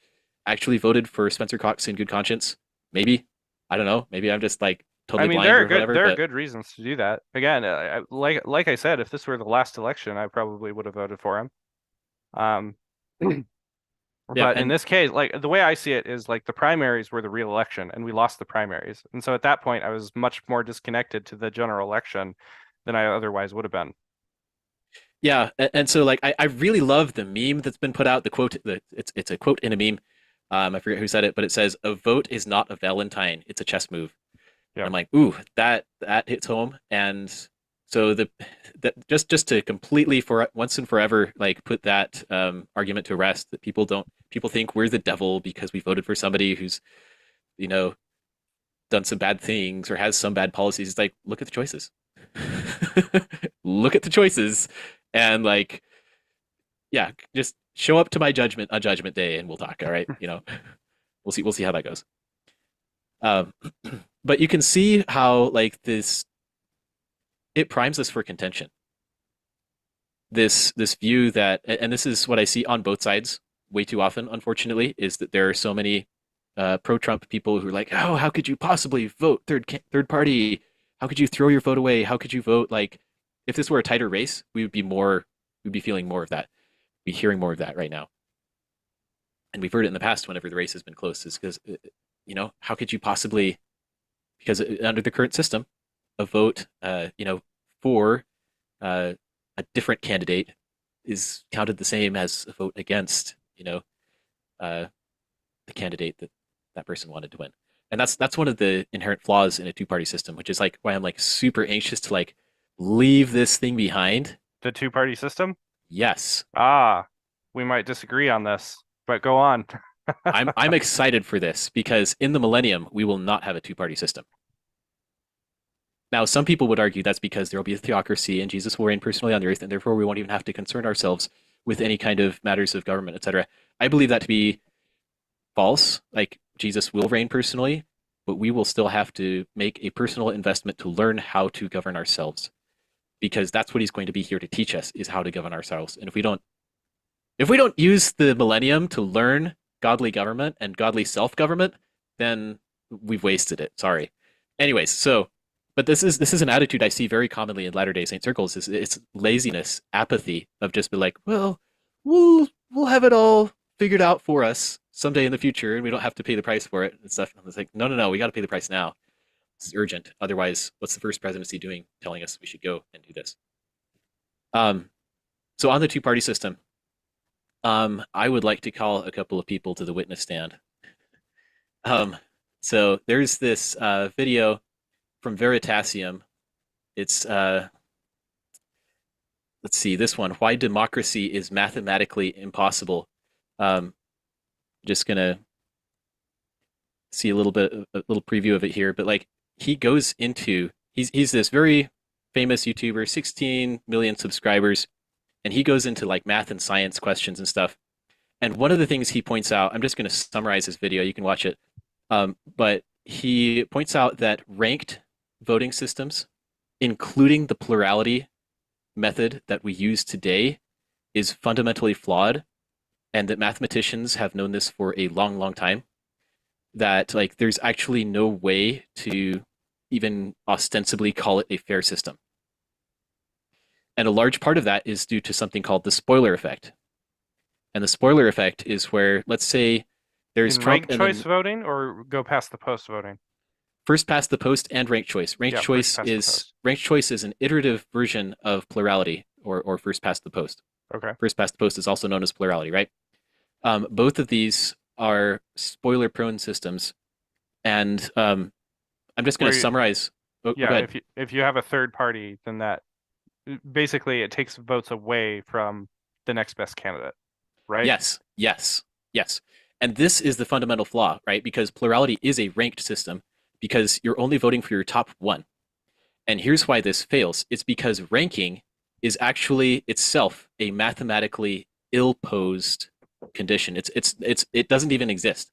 actually voted for Spencer Cox in good conscience. Maybe. I don't know. Maybe I'm just like I totally mean, blind or whatever, there are but good reasons to do that. Again, like I said, if this were the last election, I probably would have voted for him. Um, yeah, But in and this case, like the way I see it is like the primaries were the real election and we lost the primaries. And so at that point, I was much more disconnected to the general election than I otherwise would have been. yeah, and so like I really love the meme that's been put out. The quote, it's a quote in a meme. I forget who said it, but it says, "A vote is not a Valentine; it's a chess move." And Yeah. I'm like, ooh, that hits home. And so that just to completely for once and forever like put that argument to rest that people think we're the devil because we voted for somebody who's you know done some bad things or has some bad policies. It's like look at the choices, look at the choices, and like yeah, just show up to my judgment on Judgment Day and we'll talk. All right, we'll see how that goes. Um, but you can see how like this it primes us for contention. This view that, and this is what I see on both sides way too often, unfortunately, is that there are so many pro-Trump people who are like, oh, how could you possibly vote third party? How could you throw your vote away? How could you vote like if this were a tighter race, we'd be feeling more of that, be hearing more of that right now. And we've heard it in the past whenever the race has been close, is because how could you possibly because under the current system, a vote for uh, a different candidate is counted the same as a vote against, uh, the candidate that that person wanted to win. And that's one of the inherent flaws in a two-party system, which is like why I'm like super anxious to like leave this thing behind. The two-party system? Yes, Ah, we might disagree on this, but go on. I'm excited for this because in the millennium we will not have a two-party system. Now, some people would argue that's because there will be a theocracy and Jesus will reign personally on the earth, and therefore we won't even have to concern ourselves with any kind of matters of government, etc. I believe that to be false. Like Jesus will reign personally, but we will still have to make a personal investment to learn how to govern ourselves, because that's what he's going to be here to teach us is how to govern ourselves. And if we don't use the millennium to learn godly government and godly self-government, then we've wasted it. Sorry. Anyways, so but this is an attitude I see very commonly in Latter-day Saint circles. Is it's laziness, apathy of just be like, well, we'll have it all figured out for us someday in the future, and we don't have to pay the price for it and stuff. And it's like, no, no, no, we got to pay the price now. This is urgent. Otherwise, what's the first presidency doing, telling us we should go and do this? Um, so on the two-party system, I would like to call a couple of people to the witness stand. Um, so there's this video from Veritasium. It's let's see this one. Why democracy is mathematically impossible. Um, just gonna see a little preview of it here. But like he goes into he's this very famous YouTuber, 16 million subscribers, and he goes into like math and science questions and stuff. And one of the things he points out, I'm just going to summarize this video. You can watch it. But he points out that ranked voting systems, including the plurality method that we use today, is fundamentally flawed, and that mathematicians have known this for a long, long time. That like there's actually no way to even ostensibly call it a fair system. And a large part of that is due to something called the spoiler effect. And the spoiler effect is where, let's say, there's In Trump ranked and choice then voting or go past the post voting? first past the post and ranked choice. Yeah, first past the post. Ranked choice is an iterative version of plurality or first past the post. Okay. First past the post is also known as plurality, right? Both of these are spoiler prone systems, and I'm just going Where to you- summarize. Oh, go Yeah, ahead. if you have a third party, then that basically it takes votes away from the next best candidate, right? Yes, yes, yes. And this is the fundamental flaw, right? Because plurality is a ranked system because you're only voting for your top one. And here's why this fails. It's because ranking is actually itself a mathematically ill-posed condition. It doesn't even exist.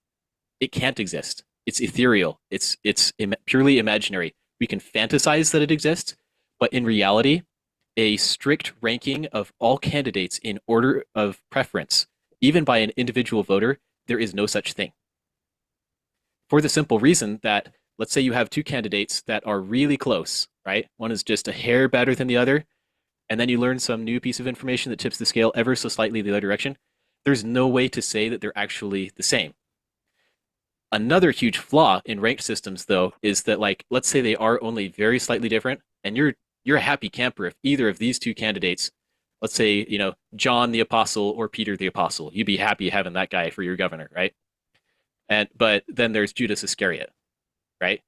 It can't exist. It's ethereal. It's purely imaginary. We can fantasize that it exists, but in reality, a strict ranking of all candidates in order of preference, even by an individual voter, there is no such thing. For the simple reason that, let's say you have two candidates that are really close, right? One is just a hair better than the other, and then you learn some new piece of information that tips the scale ever so slightly the other direction. There's no way to say that they're actually the same. Another huge flaw in ranked systems, though, is that, like, let's say they are only very slightly different, and you're a happy camper if either of these two candidates, let's say, John the Apostle or Peter the Apostle, you'd be happy having that guy for your governor, right? But then there's Judas Iscariot, right?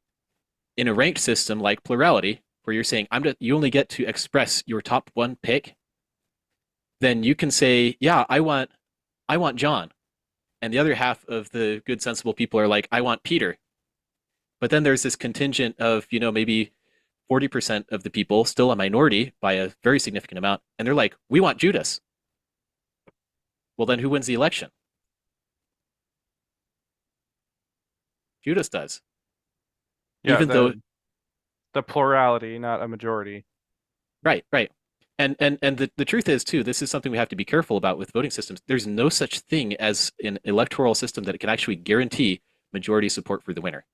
In a ranked system like plurality, where you're saying you only get to express your top one pick, then you can say, yeah, I want John, and the other half of the good sensible people are like, I want Peter. But then there's this contingent of maybe 40% of the people, still a minority by a very significant amount, and they're like, we want Judas. Well, then who wins the election? Judas does. Yeah, Even though the plurality, not a majority. right. And the truth is too, this is something we have to be careful about with voting systems. There's no such thing as an electoral system that can actually guarantee majority support for the winner.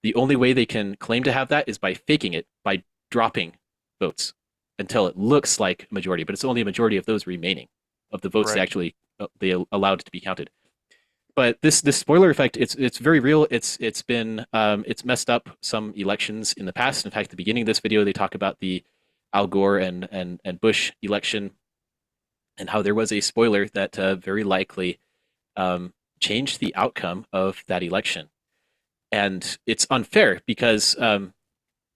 The only way they can claim to have that is by faking it, by dropping votes until it looks like a majority, but it's only a majority of those remaining, of the votes Right. they allowed to be counted. But this spoiler effect, it's very real. It's messed up some elections in the past. In fact, at the beginning of this video, they talk about the Al Gore and Bush election and how there was a spoiler that very likely changed the outcome of that election. And it's unfair because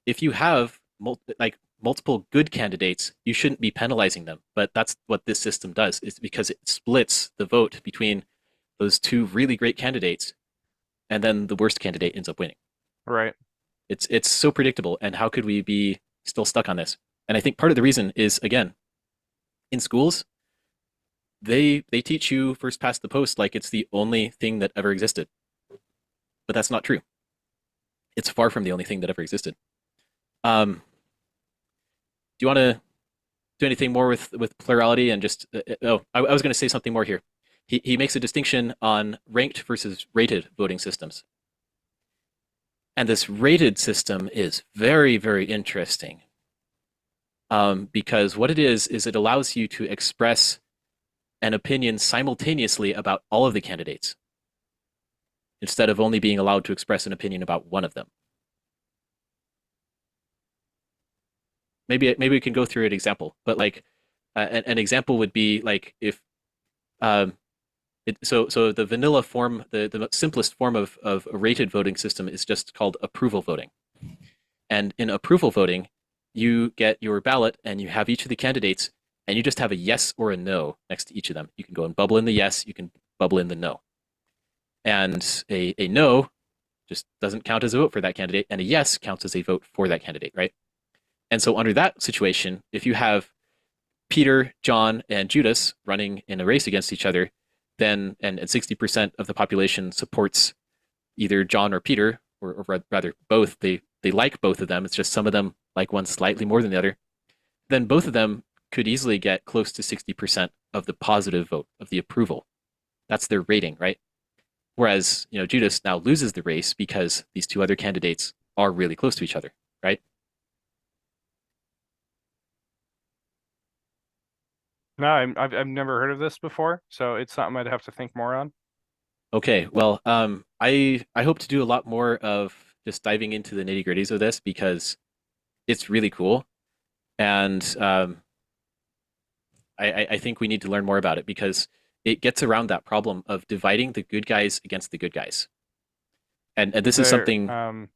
if you have multiple good candidates, you shouldn't be penalizing them. But that's what this system does. It's because it splits the vote between those two really great candidates, and then the worst candidate ends up winning. Right. It's so predictable, and how could we be still stuck on this? And I think part of the reason is, again, in schools, they teach you first past the post like it's the only thing that ever existed. But that's not true. It's far from the only thing that ever existed. Do you want to do anything more with plurality and just I was going to say something more here. He makes a distinction on ranked versus rated voting systems. And this rated system is very, very interesting because what it is it allows you to express an opinion simultaneously about all of the candidates instead of only being allowed to express an opinion about one of them. Maybe we can go through an example, but like an example would be like if so the vanilla form, the simplest form of a rated voting system is just called approval voting. And in approval voting, you get your ballot and you have each of the candidates, and you just have a yes or a no next to each of them. You can go and bubble in the yes, you can bubble in the no. And a no just doesn't count as a vote for that candidate, and a yes counts as a vote for that candidate, right? And so under that situation, if you have Peter, John, and Judas running in a race against each other, then and 60% of the population supports either John or Peter, or rather both. They like both of them. It's just some of them like one slightly more than the other. Then both of them could easily get close to 60% of the positive vote of the approval. That's their rating, right? Whereas, Judas now loses the race because these two other candidates are really close to each other, right? No, I've never heard of this before, so it's something I'd have to think more on. Okay, well, I hope to do a lot more of just diving into the nitty gritties of this because it's really cool, and I think we need to learn more about it because it gets around that problem of dividing the good guys against the good guys, and this is There, something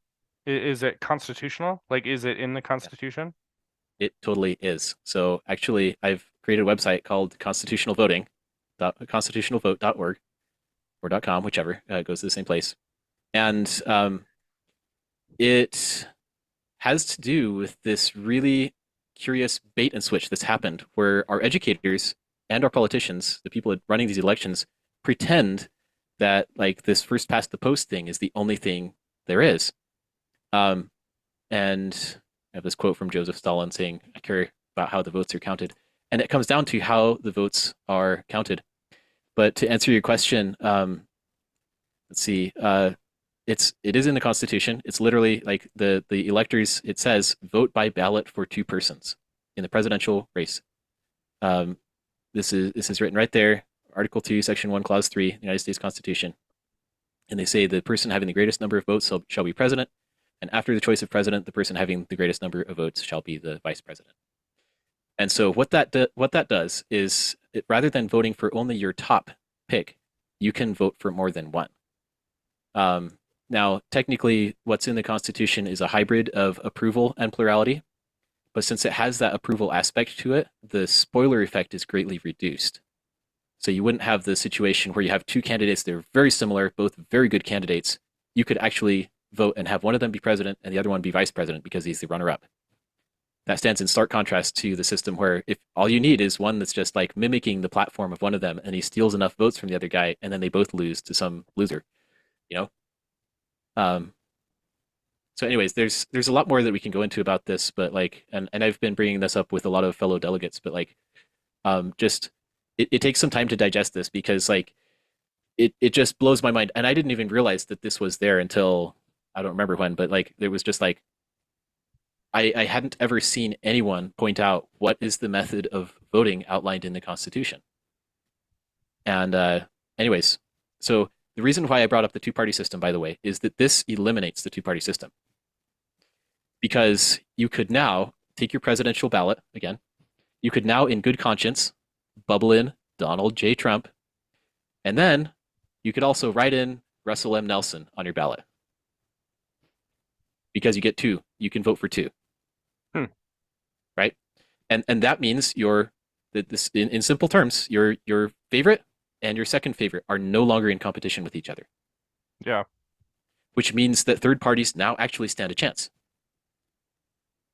is it constitutional? Like, is it in the Constitution? it totally is. So actually, I've created a website called constitutionalvote.org or .com, whichever goes to the same place, and it has to do with this really curious bait and switch that's happened where our educators and our politicians, the people running these elections, pretend that like this first past the post thing is the only thing there is. And I have this quote from Joseph Stalin saying, I care about how the votes are counted. And it comes down to how the votes are counted. But to answer your question, let's see, it is in the Constitution. It's literally like the electors. It says vote by ballot for two persons in the presidential race. This is written right there, Article 2, Section 1, Clause 3, the United States Constitution. And they say the person having the greatest number of votes shall be president, and after the choice of president, the person having the greatest number of votes shall be the vice president. And so what that does is, rather than voting for only your top pick, you can vote for more than one. Now, technically, what's in the Constitution is a hybrid of approval and plurality, but since it has that approval aspect to it, the spoiler effect is greatly reduced. So you wouldn't have the situation where you have two candidates that are very similar, both very good candidates. You could actually vote and have one of them be president and the other one be vice president because he's the runner-up. That stands in stark contrast to the system where if all you need is one that's just like mimicking the platform of one of them and he steals enough votes from the other guy and then they both lose to some loser, you know? So anyways, there's a lot more that we can go into about this, but like, and I've been bringing this up with a lot of fellow delegates, but like, just it takes some time to digest this because like it just blows my mind. And I didn't even realize that this was there until I don't remember when, but like there was just like I hadn't ever seen anyone point out what is the method of voting outlined in the Constitution. And anyways, so the reason why I brought up the two-party system, by the way, is that this eliminates the two-party system. Because you could now take your presidential ballot again. You could now, in good conscience, bubble in Donald J. Trump, and then you could also write in Russell M. Nelson on your ballot. Because you get two. You can vote for two. Right? And that means in simple terms, your favorite and your second favorite are no longer in competition with each other. Yeah. Which means that third parties now actually stand a chance.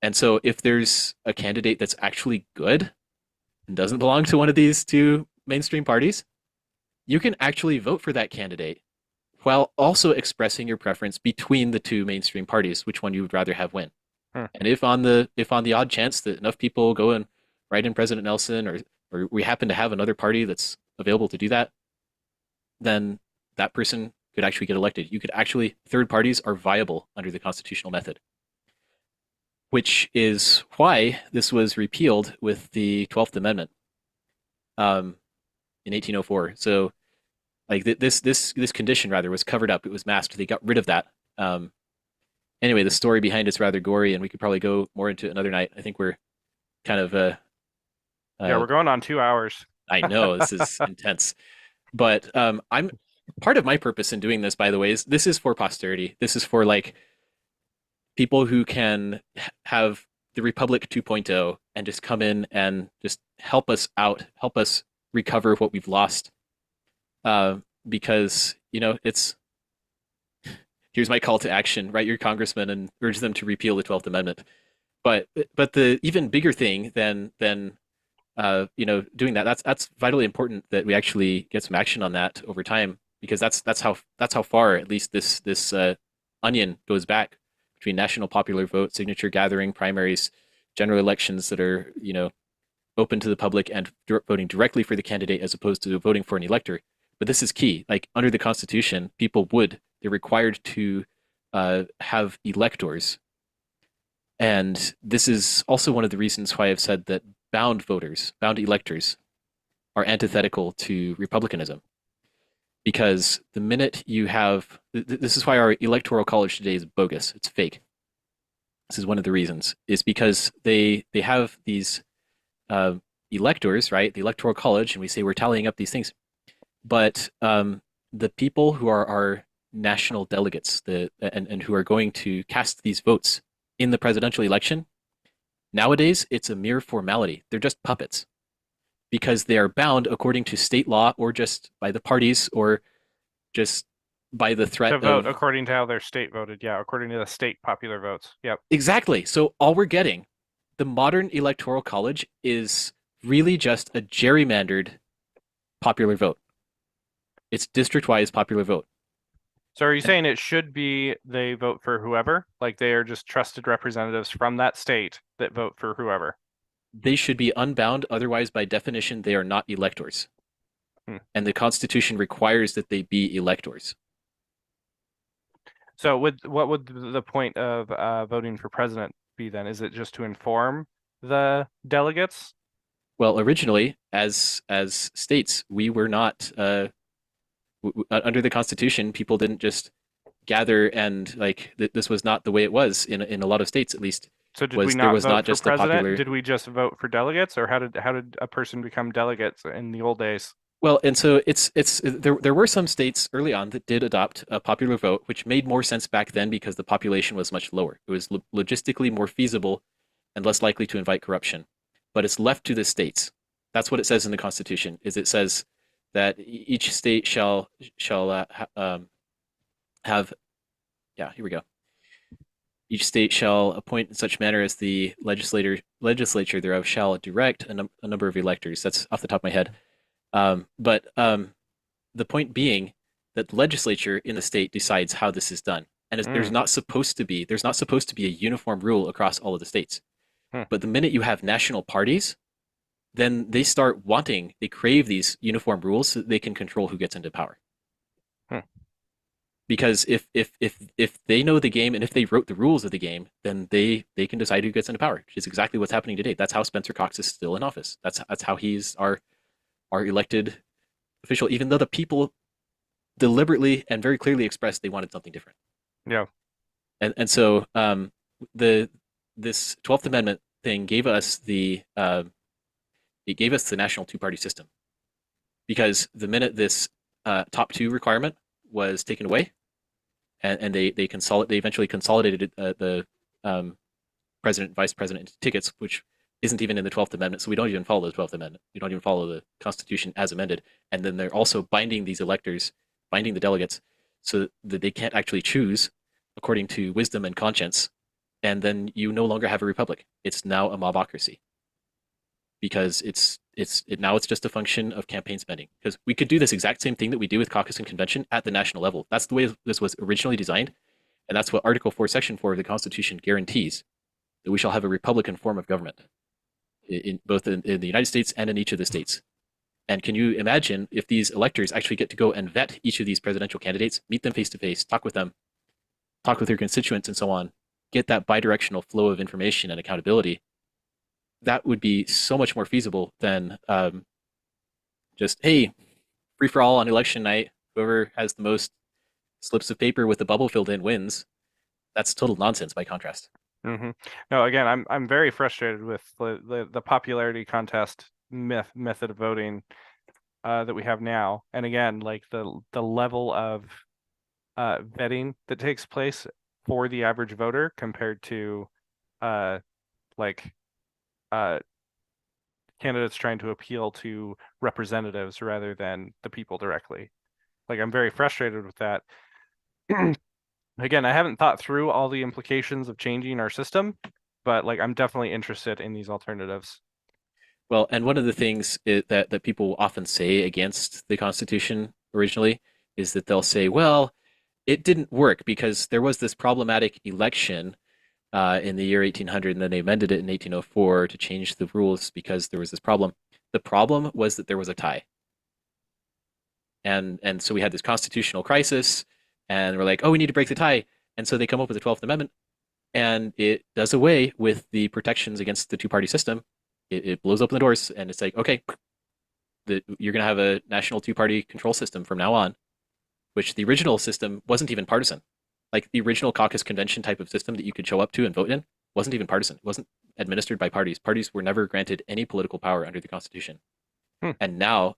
And so if there's a candidate that's actually good and doesn't belong to one of these two mainstream parties, you can actually vote for that candidate while also expressing your preference between the two mainstream parties, which one you would rather have win. And if on the odd chance that enough people go and write in President Nelson, or we happen to have another party that's available to do that, then that person could actually get elected. You could actually, third parties are viable under the constitutional method, which is why this was repealed with the 12th Amendment in 1804. So like this condition rather was covered up. It was masked. They got rid of that. Anyway, the story behind it's rather gory, and we could probably go more into it another night. I think we're kind of Yeah, we're going on 2 hours. I know this is intense, but I'm part of my purpose in doing this, by the way, is this is for posterity. This is for like people who can have the Republic 2.0 and just come in and just help us out, help us recover what we've lost. Because, it's here's my call to action: write your congressman and urge them to repeal the 12th Amendment. But the even bigger thing than doing that, that's vitally important that we actually get some action on that over time, because that's how far at least this onion goes back between national popular vote, signature gathering, primaries, general elections that are open to the public and voting directly for the candidate as opposed to voting for an elector. But this is key. Like under the Constitution, they're required to have electors. And this is also one of the reasons why I've said that bound electors, are antithetical to republicanism. Because the minute you have, this is why our electoral college today is bogus. It's fake. This is one of the reasons, is because they have these electors, right? The electoral college, and we say we're tallying up these things. But the people who are our national delegates, and who are going to cast these votes in the presidential election, nowadays it's a mere formality. They're just puppets, because they are bound according to state law, or just by the parties, or just by the threat To vote of according to how their state voted. Yeah, according to the state popular votes. Yep. exactly. So all we're getting, the modern electoral college, is really just a gerrymandered popular vote. It's district-wise popular vote. So are you saying it should be they vote for whoever? Like they are just trusted representatives from that state that vote for whoever? They should be unbound, otherwise, by definition, they are not electors. Hmm. And the Constitution requires that they be electors. So what would the point of voting for president be then? Is it just to inform the delegates? Well, originally, as states, we were not under the Constitution. People didn't just gather and this was not the way it was in a lot of states, at least. So did was we there not was vote not for just a president? popular. Did we just vote for delegates, or how did a person become delegates in the old days? Well, and so there were some states early on that did adopt a popular vote, which made more sense back then because the population was much lower. It was logistically more feasible and less likely to invite corruption. But it's left to the states. That's what it says in the Constitution. It says that each state shall have. Yeah, here we go. Each state shall appoint in such manner as the legislature thereof shall direct a number of electors. That's off the top of my head. But the point being that the legislature in the state decides how this is done, and there's not supposed to be a uniform rule across all of the states. But the minute you have national parties, then they crave these uniform rules so that they can control who gets into power. Because if they know the game, and if they wrote the rules of the game, then they can decide who gets into power, which is exactly what's happening today. That's how Spencer Cox is still in office. That's how he's our elected official, even though the people deliberately and very clearly expressed they wanted something different. Yeah. And so this 12th Amendment thing gave us the national two-party system, because the minute this top two requirement was taken away, and they eventually consolidated the president, vice president tickets, which isn't even in the 12th Amendment, so we don't even follow the 12th Amendment. We don't even follow the Constitution as amended. And then they're also binding these electors, binding the delegates, so that they can't actually choose according to wisdom and conscience. And then you no longer have a republic. It's now a mobocracy, because now it's just a function of campaign spending. Because we could do this exact same thing that we do with caucus and convention at the national level. That's the way this was originally designed, and that's what Article 4, Section 4 of the Constitution guarantees, that we shall have a republican form of government, both in the United States and in each of the states. And can you imagine if these electors actually get to go and vet each of these presidential candidates, meet them face to face, talk with them, talk with their constituents, and so on, get that bidirectional flow of information and accountability? That would be so much more feasible than just, hey, free for all on election night. Whoever has the most slips of paper with the bubble filled in wins. That's total nonsense by contrast. Mm-hmm. No, again, I'm very frustrated with the popularity contest method of voting that we have now. And again, like the level of vetting that takes place for the average voter compared to like uh candidates trying to appeal to representatives rather than the people directly. Like I'm very frustrated with that. Again, I haven't thought through all the implications of changing our system, but like I'm definitely interested in these alternatives. Well, and one of the things that people often say against the Constitution originally is that they'll say, well, it didn't work because there was this problematic election in the year 1800, and then they amended it in 1804 to change the rules because there was this problem. The problem was that there was a tie, and so we had this constitutional crisis, and we're like, oh, we need to break the tie, and so they come up with the 12th Amendment, and it does away with the protections against the two-party system. It blows open the doors, and it's like, okay, you're going to have a national two-party control system from now on, which the original system wasn't even partisan. Like the original caucus convention type of system that you could show up to and vote in wasn't even partisan. It wasn't administered by parties. Parties were never granted any political power under the Constitution. Hmm. And now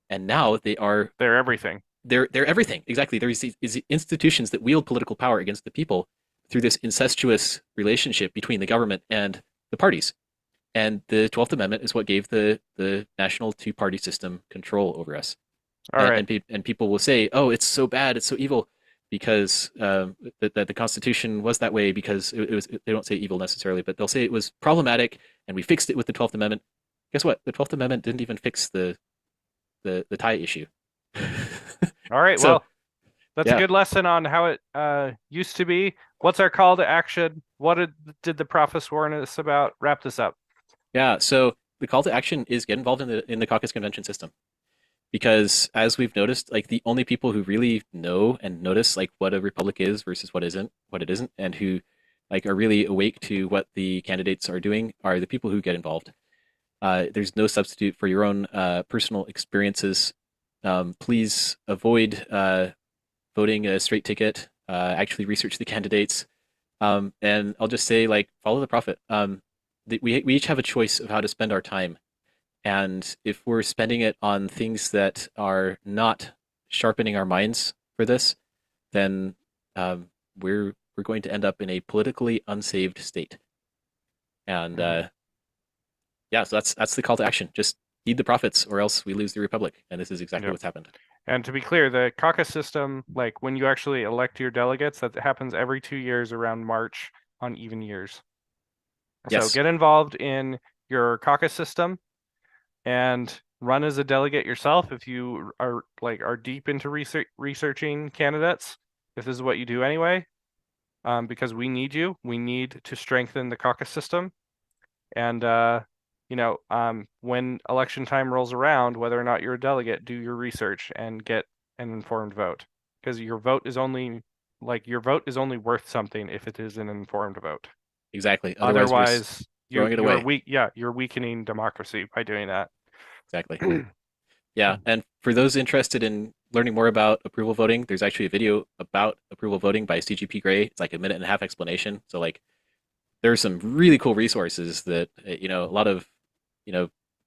they are They're everything. They're everything. Exactly. There's these institutions that wield political power against the people through this incestuous relationship between the government and the parties. And the 12th Amendment is what gave the national two-party system control over us. All right. And people will say, "Oh, it's so bad, it's so evil," because that the Constitution was that way because it was. They don't say evil necessarily, but they'll say it was problematic, and we fixed it with the 12th Amendment. Guess what? The 12th Amendment didn't even fix the tie issue. All right. So, Well, that's yeah. a good lesson on how it used to be. What's our call to action? What did the prophets warn us about? Wrap this up. Yeah, so the call to action is get involved in the caucus convention system because as we've noticed, like the only people who really know and notice like what a republic is versus what it isn't, and who like are really awake to what the candidates are doing are the people who get involved. There's no substitute for your own personal experiences. Please avoid voting a straight ticket. Actually research the candidates, and I'll just say like follow the prophet. We each have a choice of how to spend our time. And if we're spending it on things that are not sharpening our minds for this, then we're going to end up in a politically unsaved state. And yeah, so that's the call to action. Just heed the prophets, or else we lose the republic. And this is exactly Yep. what's happened. And to be clear, the caucus system, like when you actually elect your delegates, that happens every 2 years around March on even years. Yes. So get involved in your caucus system and run as a delegate yourself if you are deep into researching candidates. If this is what you do anyway, because we need you. We need to strengthen the caucus system. And when election time rolls around, whether or not you're a delegate, do your research and get an informed vote. Because your vote is only worth something if it is an informed vote. Exactly. Otherwise, throwing it away. you're weakening democracy by doing that. Exactly. Yeah, and for those interested in learning more about approval voting, there's actually a video about approval voting by CGP Grey. It's like a minute and a half explanation. So like there's some really cool resources that a lot of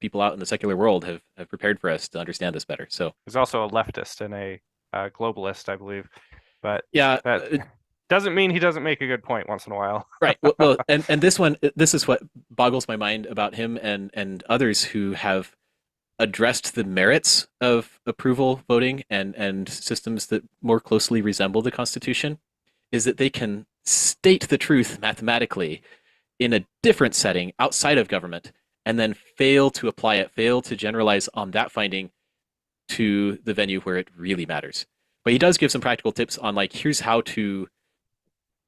people out in the secular world have prepared for us to understand this better. So there's also a leftist and a globalist, I believe, but yeah, that doesn't mean he doesn't make a good point once in a while. Right. Well, and this is what boggles my mind about him and others who have addressed the merits of approval voting and systems that more closely resemble the Constitution, is that they can state the truth mathematically in a different setting outside of government and then fail to apply it, fail to generalize on that finding to the venue where it really matters. But he does give some practical tips on like, here's how to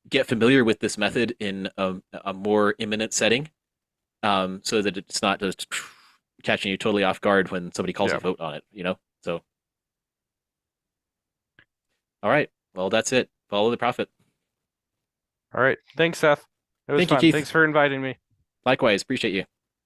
get familiar with this method in a more imminent setting, so that it's not just catching you totally off guard when somebody calls a vote on it, So, all right. Well, that's it. Follow the prophet. All right. Thanks, Seth. It was Thank you, fun. Keith. Thanks for inviting me. Likewise. Appreciate you.